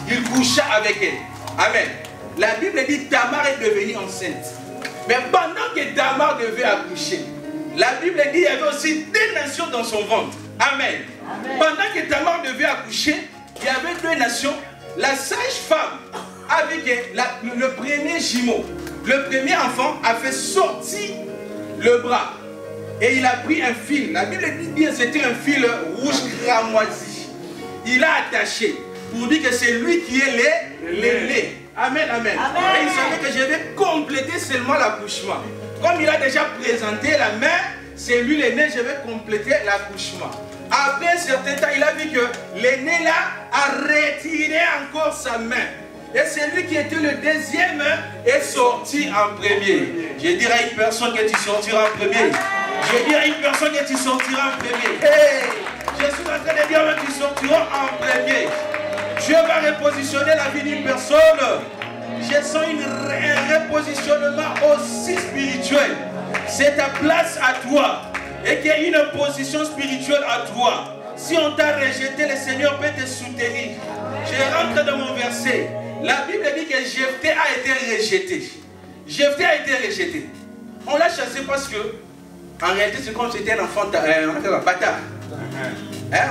Il coucha avec elle. Amen. La Bible dit que Tamar est devenue enceinte. Mais pendant que Tamar devait accoucher, la Bible dit qu'il y avait aussi 2 nations dans son ventre. Amen. Amen. Pendant que Tamar devait accoucher, il y avait 2 nations. La sage-femme, avec le premier jumeau, le premier enfant, a fait sortir le bras. Et il a pris un fil. La Bible dit bien que c'était un fil rouge cramoisi. Il a attaché pour dire que c'est lui qui est l'aîné. Amen, amen. Et il savait que je vais compléter seulement l'accouchement. Comme il a déjà présenté la main, c'est lui l'aîné, je vais compléter l'accouchement. Après un certain temps, il a vu que l'aîné là a retiré encore sa main. Et c'est lui qui était le deuxième est sorti en premier. Je dirais à une personne que tu sortiras en premier. Je dirais à une personne que tu sortiras en premier. Hey, je suis en train de dire que tu sortiras en premier. Dieu va repositionner la vie d'une personne. Je sens un repositionnement aussi spirituel. C'est ta place à toi. Et qu'il y ait une position spirituelle à toi. Si on t'a rejeté, le Seigneur peut te soutenir. Je rentre dans mon verset. La Bible dit que Jephthé a été rejeté. Jephthé a été rejeté. On l'a chassé parce que, en réalité, c'est comme si c'était un enfant bâtard.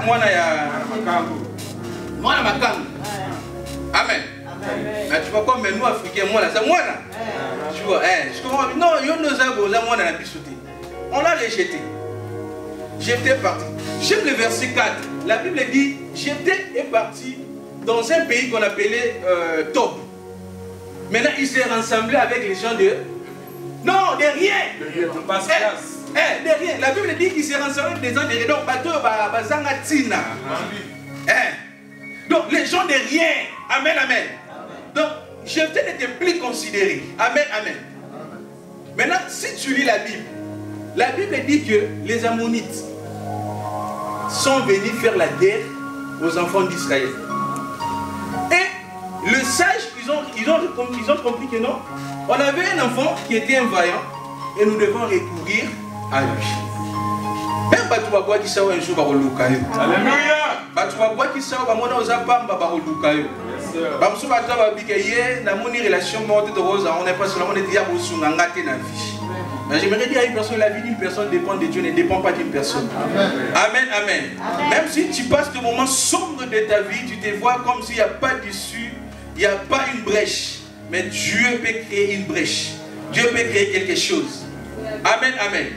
Moi, je suis Amen. Mais tu vois comme nous Africains, moi là, c'est moi là. Tu vois, je comprends. Non, on l'a rejeté. Jephthé est parti. J'aime le verset 4. La Bible dit, Jephthé est parti dans un pays qu'on appelait Tob. Maintenant, il s'est rassemblé avec les gens de... Non, de rien. De rien. La Bible dit qu'il s'est rassemblé avec des gens de rien. Donc, donc, les gens de rien. Amen, amen. Donc, Jephthé n'était plus considéré. Amen, amen. Maintenant, si tu lis la Bible dit que les Ammonites sont venus faire la guerre aux enfants d'Israël. Et le sage, ils ont compris que non. On avait un enfant qui était un vaillant et nous devons recourir à lui. Même si tu vas qui ça un jour, alléluia. Tu vas qui ça va mon zapamba barolukayo. Bamsu bata ba bikeye na moni relation morte de rose, on n'est pas seulement on est diable sous ngate na vie. Mais j'aimerais dire à une personne, la vie d'une personne dépend de Dieu, ne dépend pas d'une personne. Amen, amen. Même si tu passes de moments sombres de ta vie, tu te vois comme s'il n'y a pas d'issue, il n'y a pas une brèche. Mais Dieu peut créer une brèche. Dieu peut créer quelque chose. Amen, amen.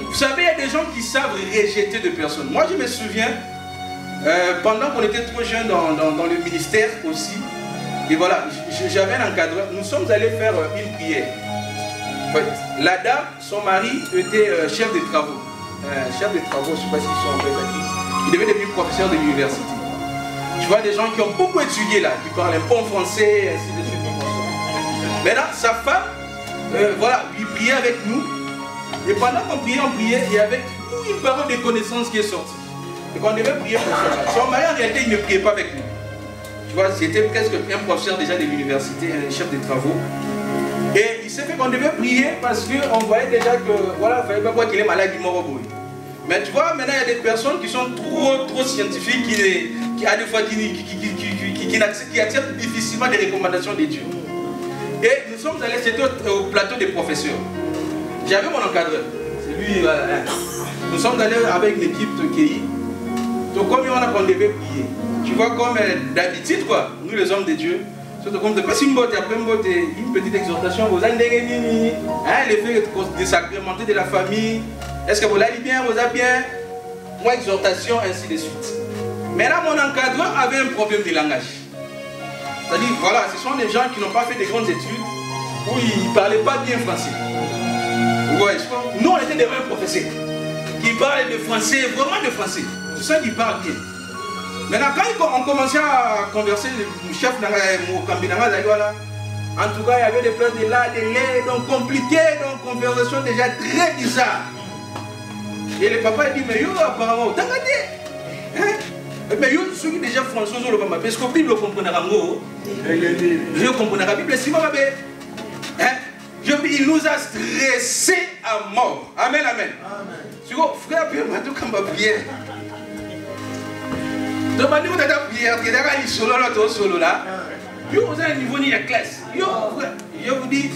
Vous savez, il y a des gens qui savent rejeter de personnes. Moi, je me souviens, pendant qu'on était trop jeunes dans le ministère aussi, et voilà, j'avais un encadreur, nous sommes allés faire une prière. La dame, son mari était chef de travaux. Chef de travaux, je ne sais pas s'ils sont en fait ici. Il devait devenir professeur de l'université. Tu vois des gens qui ont beaucoup étudié là, qui parlent un bon français, et ainsi de suite. Maintenant, sa femme, voilà, il priait avec nous. Et pendant qu'on priait, il y avait une parole de connaissance qui est sortie. Et qu'on devait prier pour ça. Son mari, en réalité, il ne priait pas avec nous. Tu vois, c'était presque un professeur déjà de l'université, un chef de travaux. Et il s'est fait qu'on devait prier parce qu'on voyait déjà que, voilà, il ne fallait pas voir qu'il est malade, il mort au bruit. Mais tu vois, maintenant, il y a des personnes qui sont trop scientifiques, qui acceptent difficilement des recommandations de Dieu. Et nous sommes allés, c'était au plateau des professeurs. J'avais mon encadreur. C'est lui, nous sommes allés avec l'équipe de KI. Donc comme on a qu'on devait prier. Tu vois, comme d'habitude, quoi, nous les hommes de Dieu, surtout comme de passer une petite exhortation, vous avez l'effet de sacrementer de la famille. Est-ce que vous l'avez bien, vous avez bien? Moi, exhortation, ainsi de suite. Mais là, mon encadreur avait un problème de langage. C'est-à-dire, voilà, ce sont des gens qui n'ont pas fait de grandes études, où ils ne parlaient pas bien français. Ouais, nous, on était des vrais professeurs qui parlaient de français, vraiment de français. C'est ça qui parle bien. Maintenant, quand on commençait à converser, le chef en tout cas, il y avait des plans de là, de lait, donc compliqué, donc conversation déjà très bizarre. Et le papa dit, mais yo, apparemment, t'as regardé. Mais yo, ceux qui déjà français, parce que la Bible comprend la Bible. Je comprends la Bible, c'est ma il nous a stressés à mort. Amen, amen. Tu vois, frère, Pierre, m'a tout comme ma prière. Donc, quand vous avez prière, vous avez solo là, tout solo là. Vous avez un niveau de la classe. Je vous dis,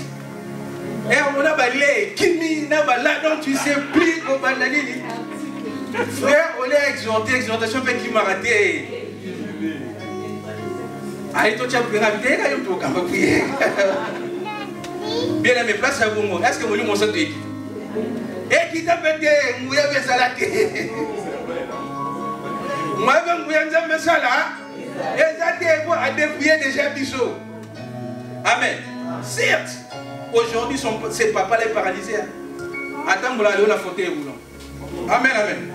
et on a balé, Kimi, n'a pas là, donc tu sais plus au balani. Frère, on l'a exhorté, exhortation, fait qui m'a raté. Allez, toi, tu as prié, tu as prié. Bien aimé, place à vous, est-ce que vous voulez mon sang de l'équipe? Et qui t'a pété, vous avez salaté. Moi, vous avez ça là. Et ça a déplié déjà Bissot. Amen. Certes, aujourd'hui, ses papas les paralysés. Attends, vous allez la fauteuil et vous. Amen, amen.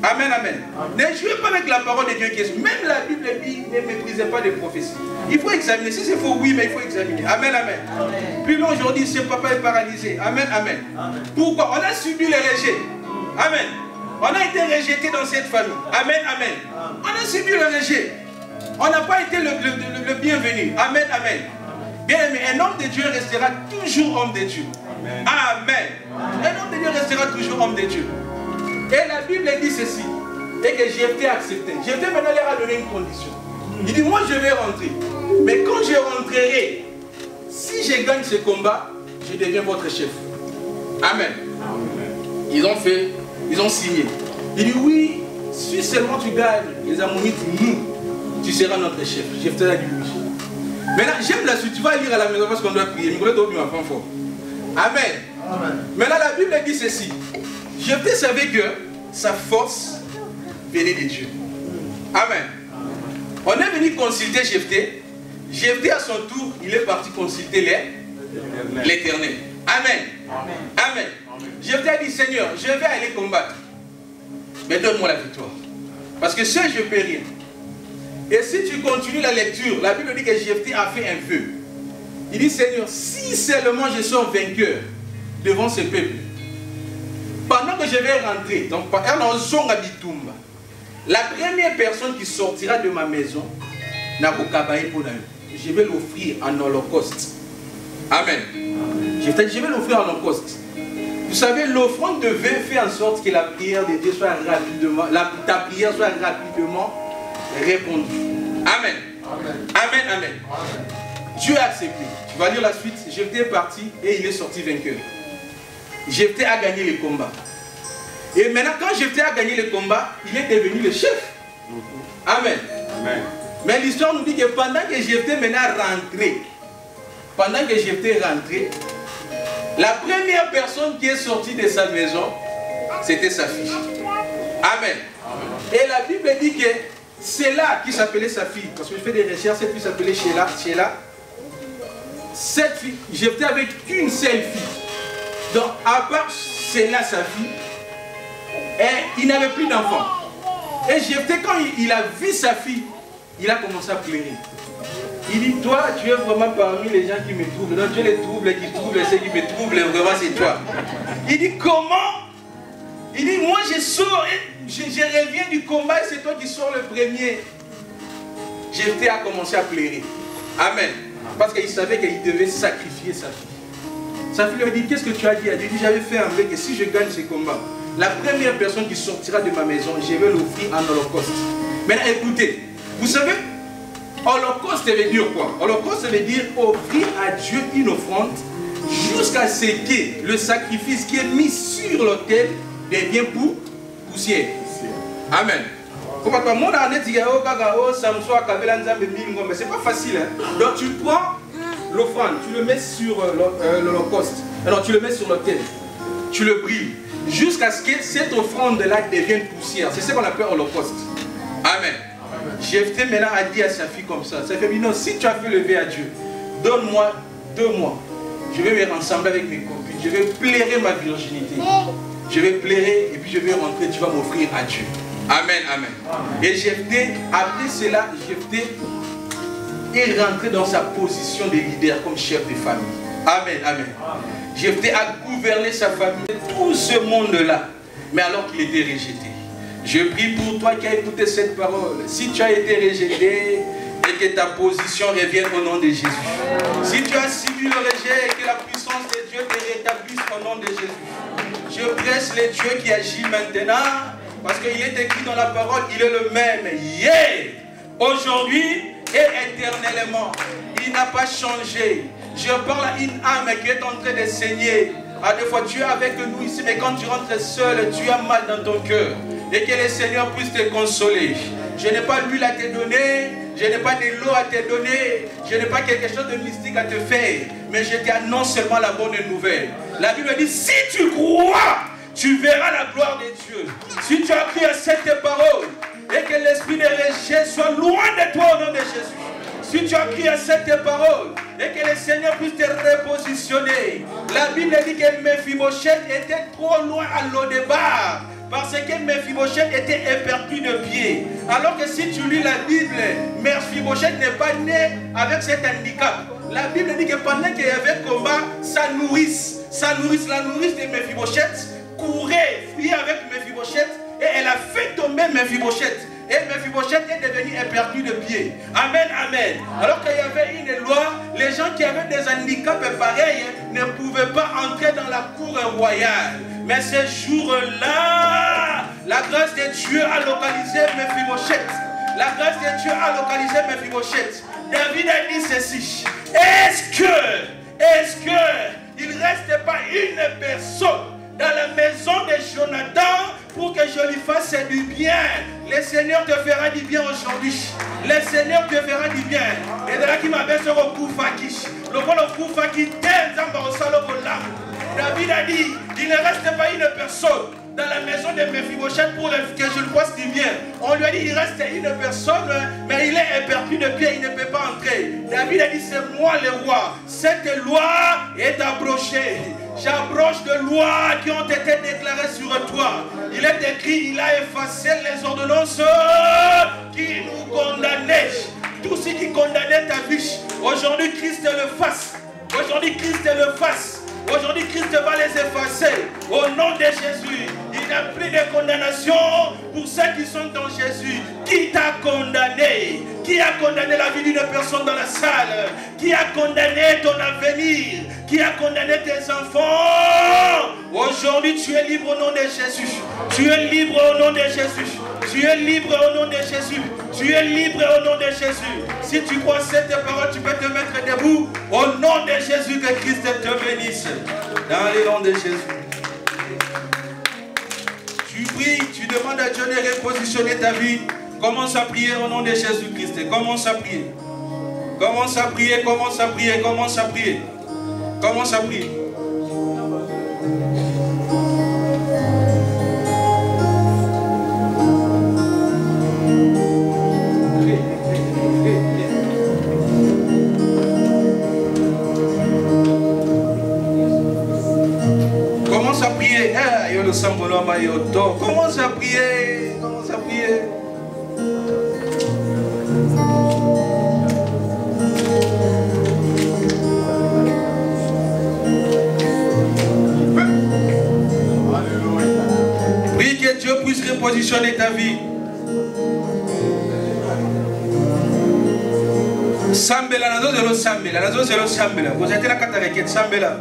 Amen, amen. Ne jouez pas avec la parole de Dieu qui est. Même la Bible dit, ne méprisez pas les prophéties. Il faut examiner. Si c'est faux, oui, mais il faut examiner. Amen, amen. Puis là, aujourd'hui, ce papa est paralysé. Amen, amen. Pourquoi? On a subi les rejets. Amen. On a été rejeté dans cette famille. Amen, amen. On a subi le rejet. On n'a pas été le bienvenu. Amen, amen. Bien aimé, un homme de Dieu restera toujours homme de Dieu. Amen. Un homme de Dieu restera toujours homme de Dieu. Et la Bible dit ceci. Et que Jephthé a accepté. Jephthé maintenant leur a donné une condition. Il dit, moi je vais rentrer. Mais quand je rentrerai, si je gagne ce combat, je deviens votre chef. Amen. Ils ont fait, ils ont signé. Il dit, oui, si seulement tu gagnes les Ammonites, nous, tu seras notre chef. Jephthé a dit oui. Maintenant, j'aime la suite. Tu vas lire à la maison parce qu'on doit prier. Amen. Maintenant, la Bible dit ceci. Jephthé savait que sa force venait de Dieu. Amen. On est venu consulter Jephthé. Jephthé, à son tour, il est parti consulter l'Éternel. Amen. Amen. Jephthé a dit, Seigneur, je vais aller combattre. Mais donne-moi la victoire. Parce que seul, je ne peux rien. Et si tu continues la lecture, la Bible dit que Jephthé a fait un vœu. Il dit, Seigneur, si seulement je sors vainqueur devant ce peuple, pendant que je vais rentrer, donc la première personne qui sortira de ma maison, je vais l'offrir en holocauste. Amen. Je vais l'offrir en holocauste. Vous savez, l'offrande de vœu fait en sorte que la prière de Dieu soit rapidement, ta prière soit rapidement répondue. Amen. Amen, amen. Dieu a accepté. Tu vas lire la suite. Jephthé est parti et il est sorti vainqueur. Jephthé a gagné le combat. Et maintenant, quand Jephthé a gagné le combat, il est devenu le chef. Amen. Amen. Mais l'histoire nous dit que pendant que Jephthé maintenant rentré, la première personne qui est sortie de sa maison, c'était sa fille. Amen. Amen. Et la Bible dit que c'est là qui s'appelait sa fille. Parce que je fais des recherches, cette fille s'appelait Sheila. Cette fille, Jephthé avait qu'une seule fille. Donc, à part Sheila, sa fille, et il n'avait plus d'enfant. Et Jephthé, quand il a vu sa fille, il a commencé à pleurer. Il dit, toi, tu es vraiment parmi les gens qui me troublent. Donc, tu es les troubles qui troublent, ceux qui me troublent, vraiment, c'est toi. Il dit, comment? Il dit, moi, je sors, je reviens du combat, et c'est toi qui sors le premier. Jephthé a commencé à pleurer. Amen. Parce qu'il savait qu'il devait sacrifier sa fille. Sa fille lui a dit, qu'est-ce que tu as dit? Elle lui a dit, j'avais fait un vœu que si je gagne ce combat, la première personne qui sortira de ma maison, je vais l'offrir en holocauste. Maintenant, écoutez, vous savez, Holocauste veut dire quoi? Holocauste veut dire offrir à Dieu une offrande jusqu'à ce que le sacrifice qui est mis sur l'autel devient poussière. Amen. C'est pas facile. Hein? Donc tu prends l'offrande, tu le mets sur l'holocauste. Alors tu le mets sur l'autel. Tu le brilles. Jusqu'à ce que cette offrande-là devienne poussière. C'est ce qu'on appelle holocauste. Amen. Jephthé maintenant a dit à sa fille comme ça. Sa fille dit non, si tu as fait lever à Dieu, donne-moi 2 mois. Je vais me rassembler avec mes copines. Je vais plairer ma virginité. Je vais plairer et puis je vais rentrer. Tu vas m'offrir à Dieu. Amen, amen. Et Jephthé, après cela, Jephthé est rentré dans sa position de leader comme chef de famille. Amen, amen. Jephthé a gouverné sa famille, tout ce monde-là, mais alors qu'il était rejeté. Je prie pour toi qui as écouté cette parole. Si tu as été rejeté, et que ta position revienne au nom de Jésus. Si tu as subi le rejet, que la puissance de Dieu te rétablisse au nom de Jésus. Je presse le Dieu qui agit maintenant, parce qu'il est écrit dans la parole, il est le même hier, aujourd'hui et éternellement. Il n'a pas changé. Je parle à une âme qui est en train de saigner. À des fois, tu es avec nous ici, mais quand tu rentres seul, tu as mal dans ton cœur. Et que le Seigneur puisse te consoler. Je n'ai pas l'huile à te donner, je n'ai pas de l'eau à te donner, je n'ai pas quelque chose de mystique à te faire, mais je t'annonce seulement la bonne nouvelle. La Bible dit, si tu crois, tu verras la gloire de Dieu. Si tu as cru à cette parole, et que l'esprit de rejet soit loin de toi au nom de Jésus. Si tu as cru à cette parole, et que le Seigneur puisse te repositionner. La Bible dit que Mephibosheth était trop loin à l'Odebar. Parce que Mephibosheth était éperdu de pied. Alors que si tu lis la Bible, Mephibosheth n'est pas né avec cet handicap. La Bible dit que pendant qu'il y avait combat, la nourrice de Mephibosheth courait, fuyait avec Mephibosheth et elle a fait tomber Mephibosheth. Et Mephibosheth est devenu éperdu de pied. Amen, amen. Alors qu'il y avait une loi, les gens qui avaient des handicaps pareils ne pouvaient pas entrer dans la cour royale. Mais ce jour-là, la grâce de Dieu a localisé Mephibosheth. La grâce de Dieu a localisé Mephibosheth. David a dit ceci. Est-ce que il ne reste pas une personne dans la maison de Jonathan pour que je lui fasse du bien? Le Seigneur te fera du bien aujourd'hui. Le Seigneur te fera du bien. Et de là qui m'avait sur le coup fakis. Le coup fakis t'aime dans le salon de l'âme. David a dit, il ne reste pas une personne dans la maison de Mephibosheth pour que je le fasse du bien. On lui a dit, il reste une personne, mais il est éperdu de pied, il ne peut pas entrer. David a dit, c'est moi le roi. Cette loi est abrogée. J'abroge de lois qui ont été déclarées sur toi. Il est écrit, il a effacé les ordonnances qui nous condamnaient. Tout ce qui condamnait ta vie. Aujourd'hui, Christ le fasse. Aujourd'hui, Christ le fasse. Aujourd'hui, Christ va les effacer. Au nom de Jésus, il n'y a plus de condamnation pour ceux qui sont en Jésus. Qui t'a condamné? Qui a condamné la vie d'une personne dans la salle? Qui a condamné ton avenir? Qui a condamné tes enfants? Aujourd'hui, tu es libre au nom de Jésus. Tu es libre au nom de Jésus. Tu es libre au nom de Jésus. Tu es libre au nom de Jésus. Si tu crois cette parole, tu peux te mettre debout. Au nom de Jésus, que Christ te bénisse. Dans le nom de Jésus. Tu pries, tu demandes à Dieu de repositionner ta vie. Commence à prier au nom de Jésus-Christ. Commence à prier. Commence à prier, commence à prier, commence à prier. Commence à prier. Commence à prier. Commence à prier. Commence à prier. Prie que Dieu puisse repositionner ta vie. Sambela, nazo zelo sambela, nazo zelo sambela. Vous êtes la cataracte sambela.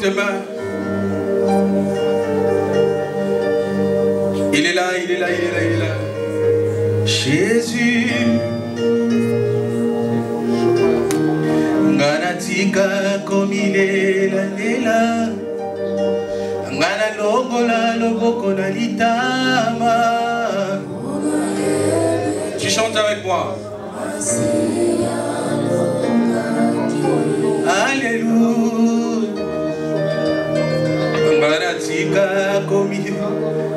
tes mains. Il est là, il est là, il est là, il est là. Jésus. Nganatika comme il est là, Ngana longola loboko na litama. Tu chantes avec moi. Alléluia. Nganatika comme il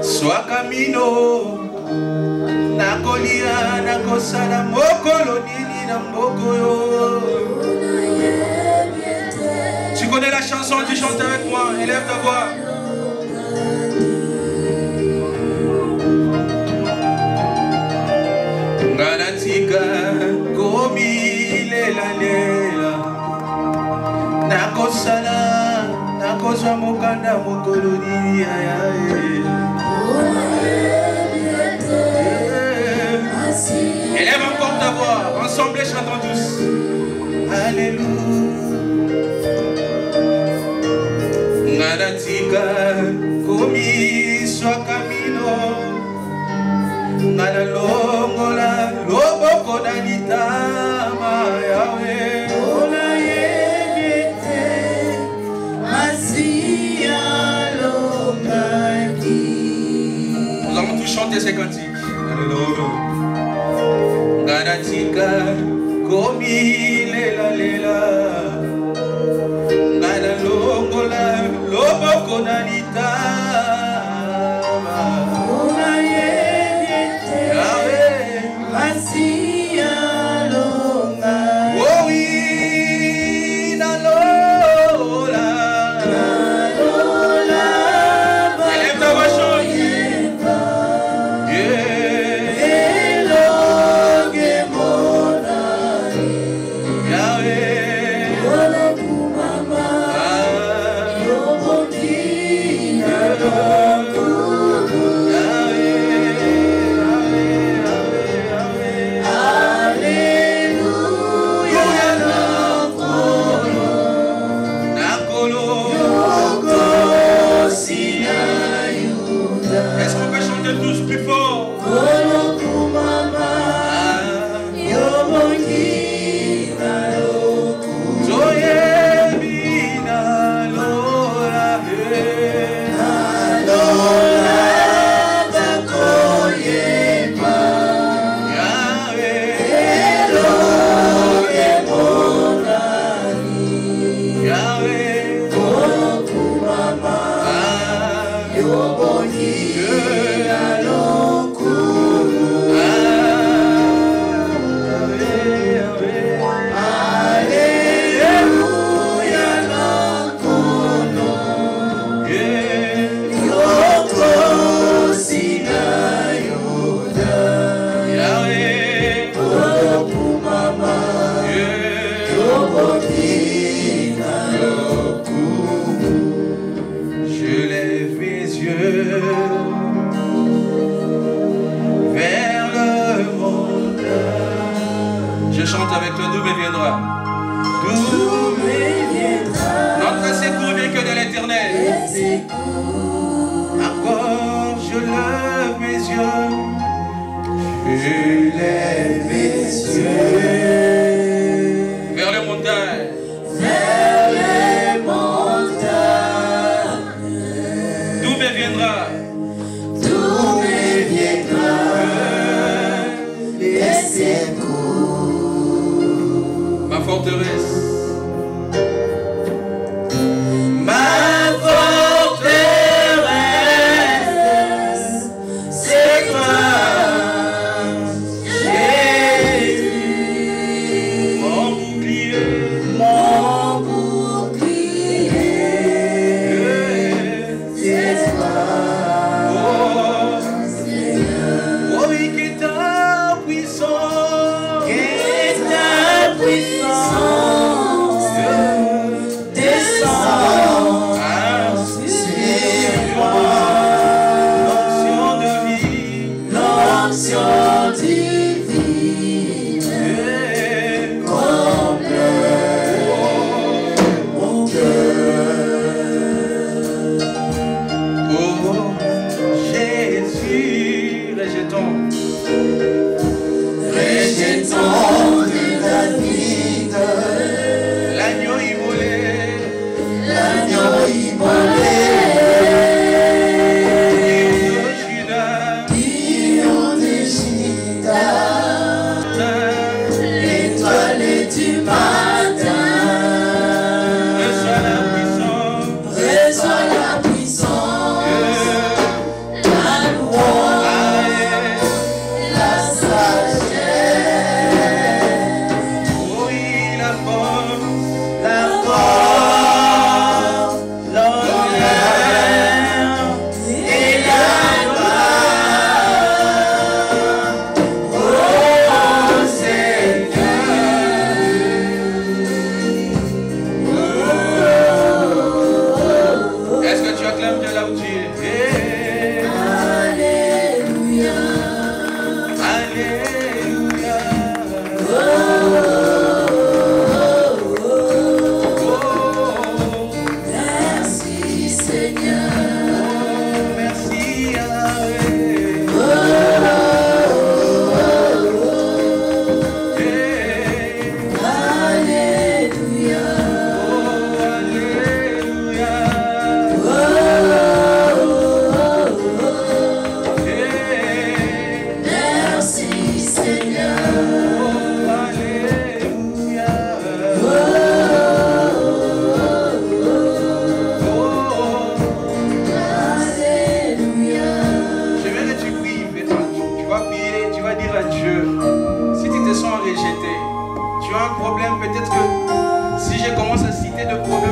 soit camino. Nakolia nakosala mokolo nini na mboko yo. Tu connais la chanson, tu chantes avec moi, élève ta voix. Nganatika komi lela lela. Nakosala, nakozwa mokanda mokolo nini ayaye. Élève encore ta voix, ensemble chantons tous. Alléluia. Nganatika komi swa camino. Ngana longola loboko na litama Yahweh. Ona yebete masia longaki. Nous allons tous chanter ces cantiques. Alléluia. Nganatika komi lela lela. Ngana longola loboko na litama. Ona yebete masia longaki. Oh oui, na lola. Na lola. Élève ta voix, chante. Est-ce qu'on peut chanter tous plus fort? Je lève mes yeux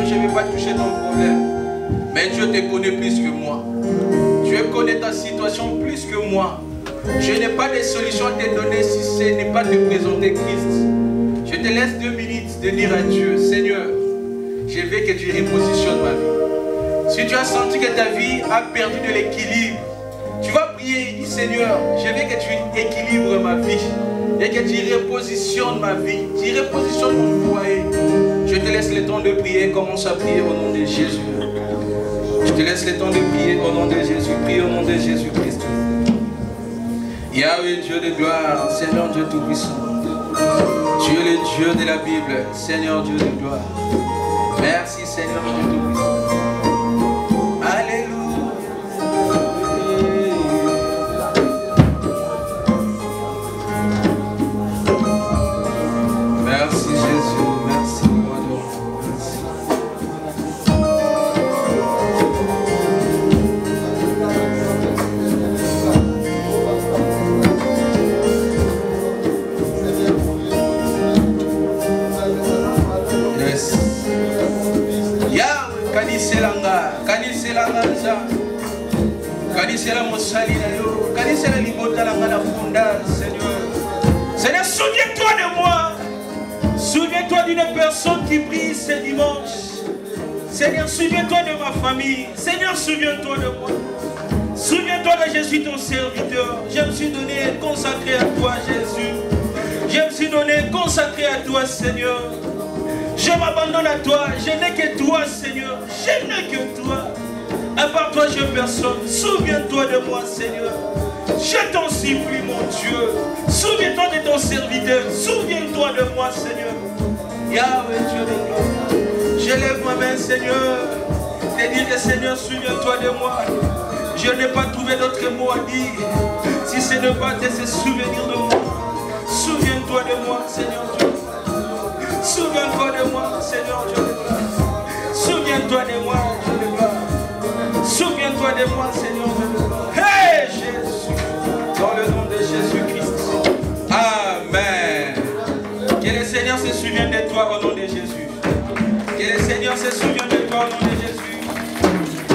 je ne vais pas toucher ton problème. Mais Dieu te connaît plus que moi. Dieu connaît ta situation plus que moi. Je n'ai pas de solution à te donner si ce n'est pas de présenter Christ. Je te laisse 2 minutes de dire à Dieu, Seigneur, je veux que tu repositionnes ma vie. Si tu as senti que ta vie a perdu de l'équilibre, tu vas prier et dire, Seigneur, je veux que tu équilibres ma vie et que tu repositionnes ma vie, tu repositionnes mon foyer. Je te laisse le temps de prier, commence à prier au nom de Jésus. Je te laisse le temps de prier au nom de Jésus, prie au nom de Jésus-Christ. Yahweh, Dieu de gloire, Seigneur Dieu Tout-Puissant. Tu es le Dieu de la Bible, Seigneur Dieu de gloire. Merci Seigneur Dieu Tout-Puissant. Alléluia. Merci Jésus, merci moi de Seigneur, souviens-toi de moi. Souviens-toi d'une personne qui prie ce dimanche. Seigneur, souviens-toi de ma famille. Seigneur, souviens-toi de moi. Souviens-toi que je suis ton serviteur. Je me suis donné consacré à toi, Jésus. Je me suis donné consacré à toi, Seigneur. Je m'abandonne à toi. Je n'ai que toi, Seigneur. Je n'ai que toi. À part toi, je n'ai personne. Souviens-toi de moi, Seigneur. Je t'en supplie, mon Dieu. Souviens-toi de ton serviteur. Souviens-toi de moi, Seigneur. Yahweh, Dieu de gloire. Je lève ma main, Seigneur. Te dire que, Seigneur, souviens-toi de moi. Je n'ai pas trouvé d'autres mots à dire. Si ce n'est pas de se souvenir de moi. Souviens-toi de moi, Seigneur Dieu. Souviens-toi de moi, Seigneur Dieu de gloire. Souviens-toi de moi, Dieu de gloire. Souviens-toi de moi, Seigneur Dieu de gloire. Hey, Jésus. Dans le nom de Jésus-Christ. Amen. Que le Seigneur se souvienne de toi au nom de Jésus. Que le Seigneur se souvienne de toi au nom de Jésus.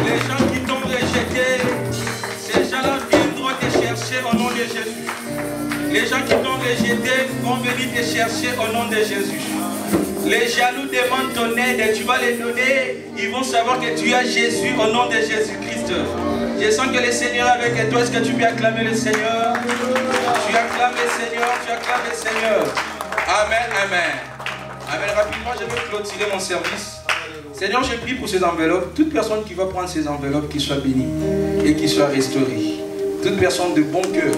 Les gens qui t'ont rejeté, ces gens-là viendront te chercher au nom de Jésus. Les gens qui t'ont rejeté vont venir te chercher au nom de Jésus. Les jaloux demandent ton aide, tu vas les donner. Ils vont savoir que tu as Jésus au nom de Jésus-Christ. Je sens que le Seigneur est avec toi. Est-ce que tu peux acclamer le Seigneur? Tu acclames le Seigneur, tu acclames le Seigneur. Amen, amen. Amen. Rapidement, je vais clôturer mon service. Seigneur, je prie pour ces enveloppes. Toute personne qui va prendre ces enveloppes, qui soit bénie et qui soit restaurée. Toute personne de bon cœur.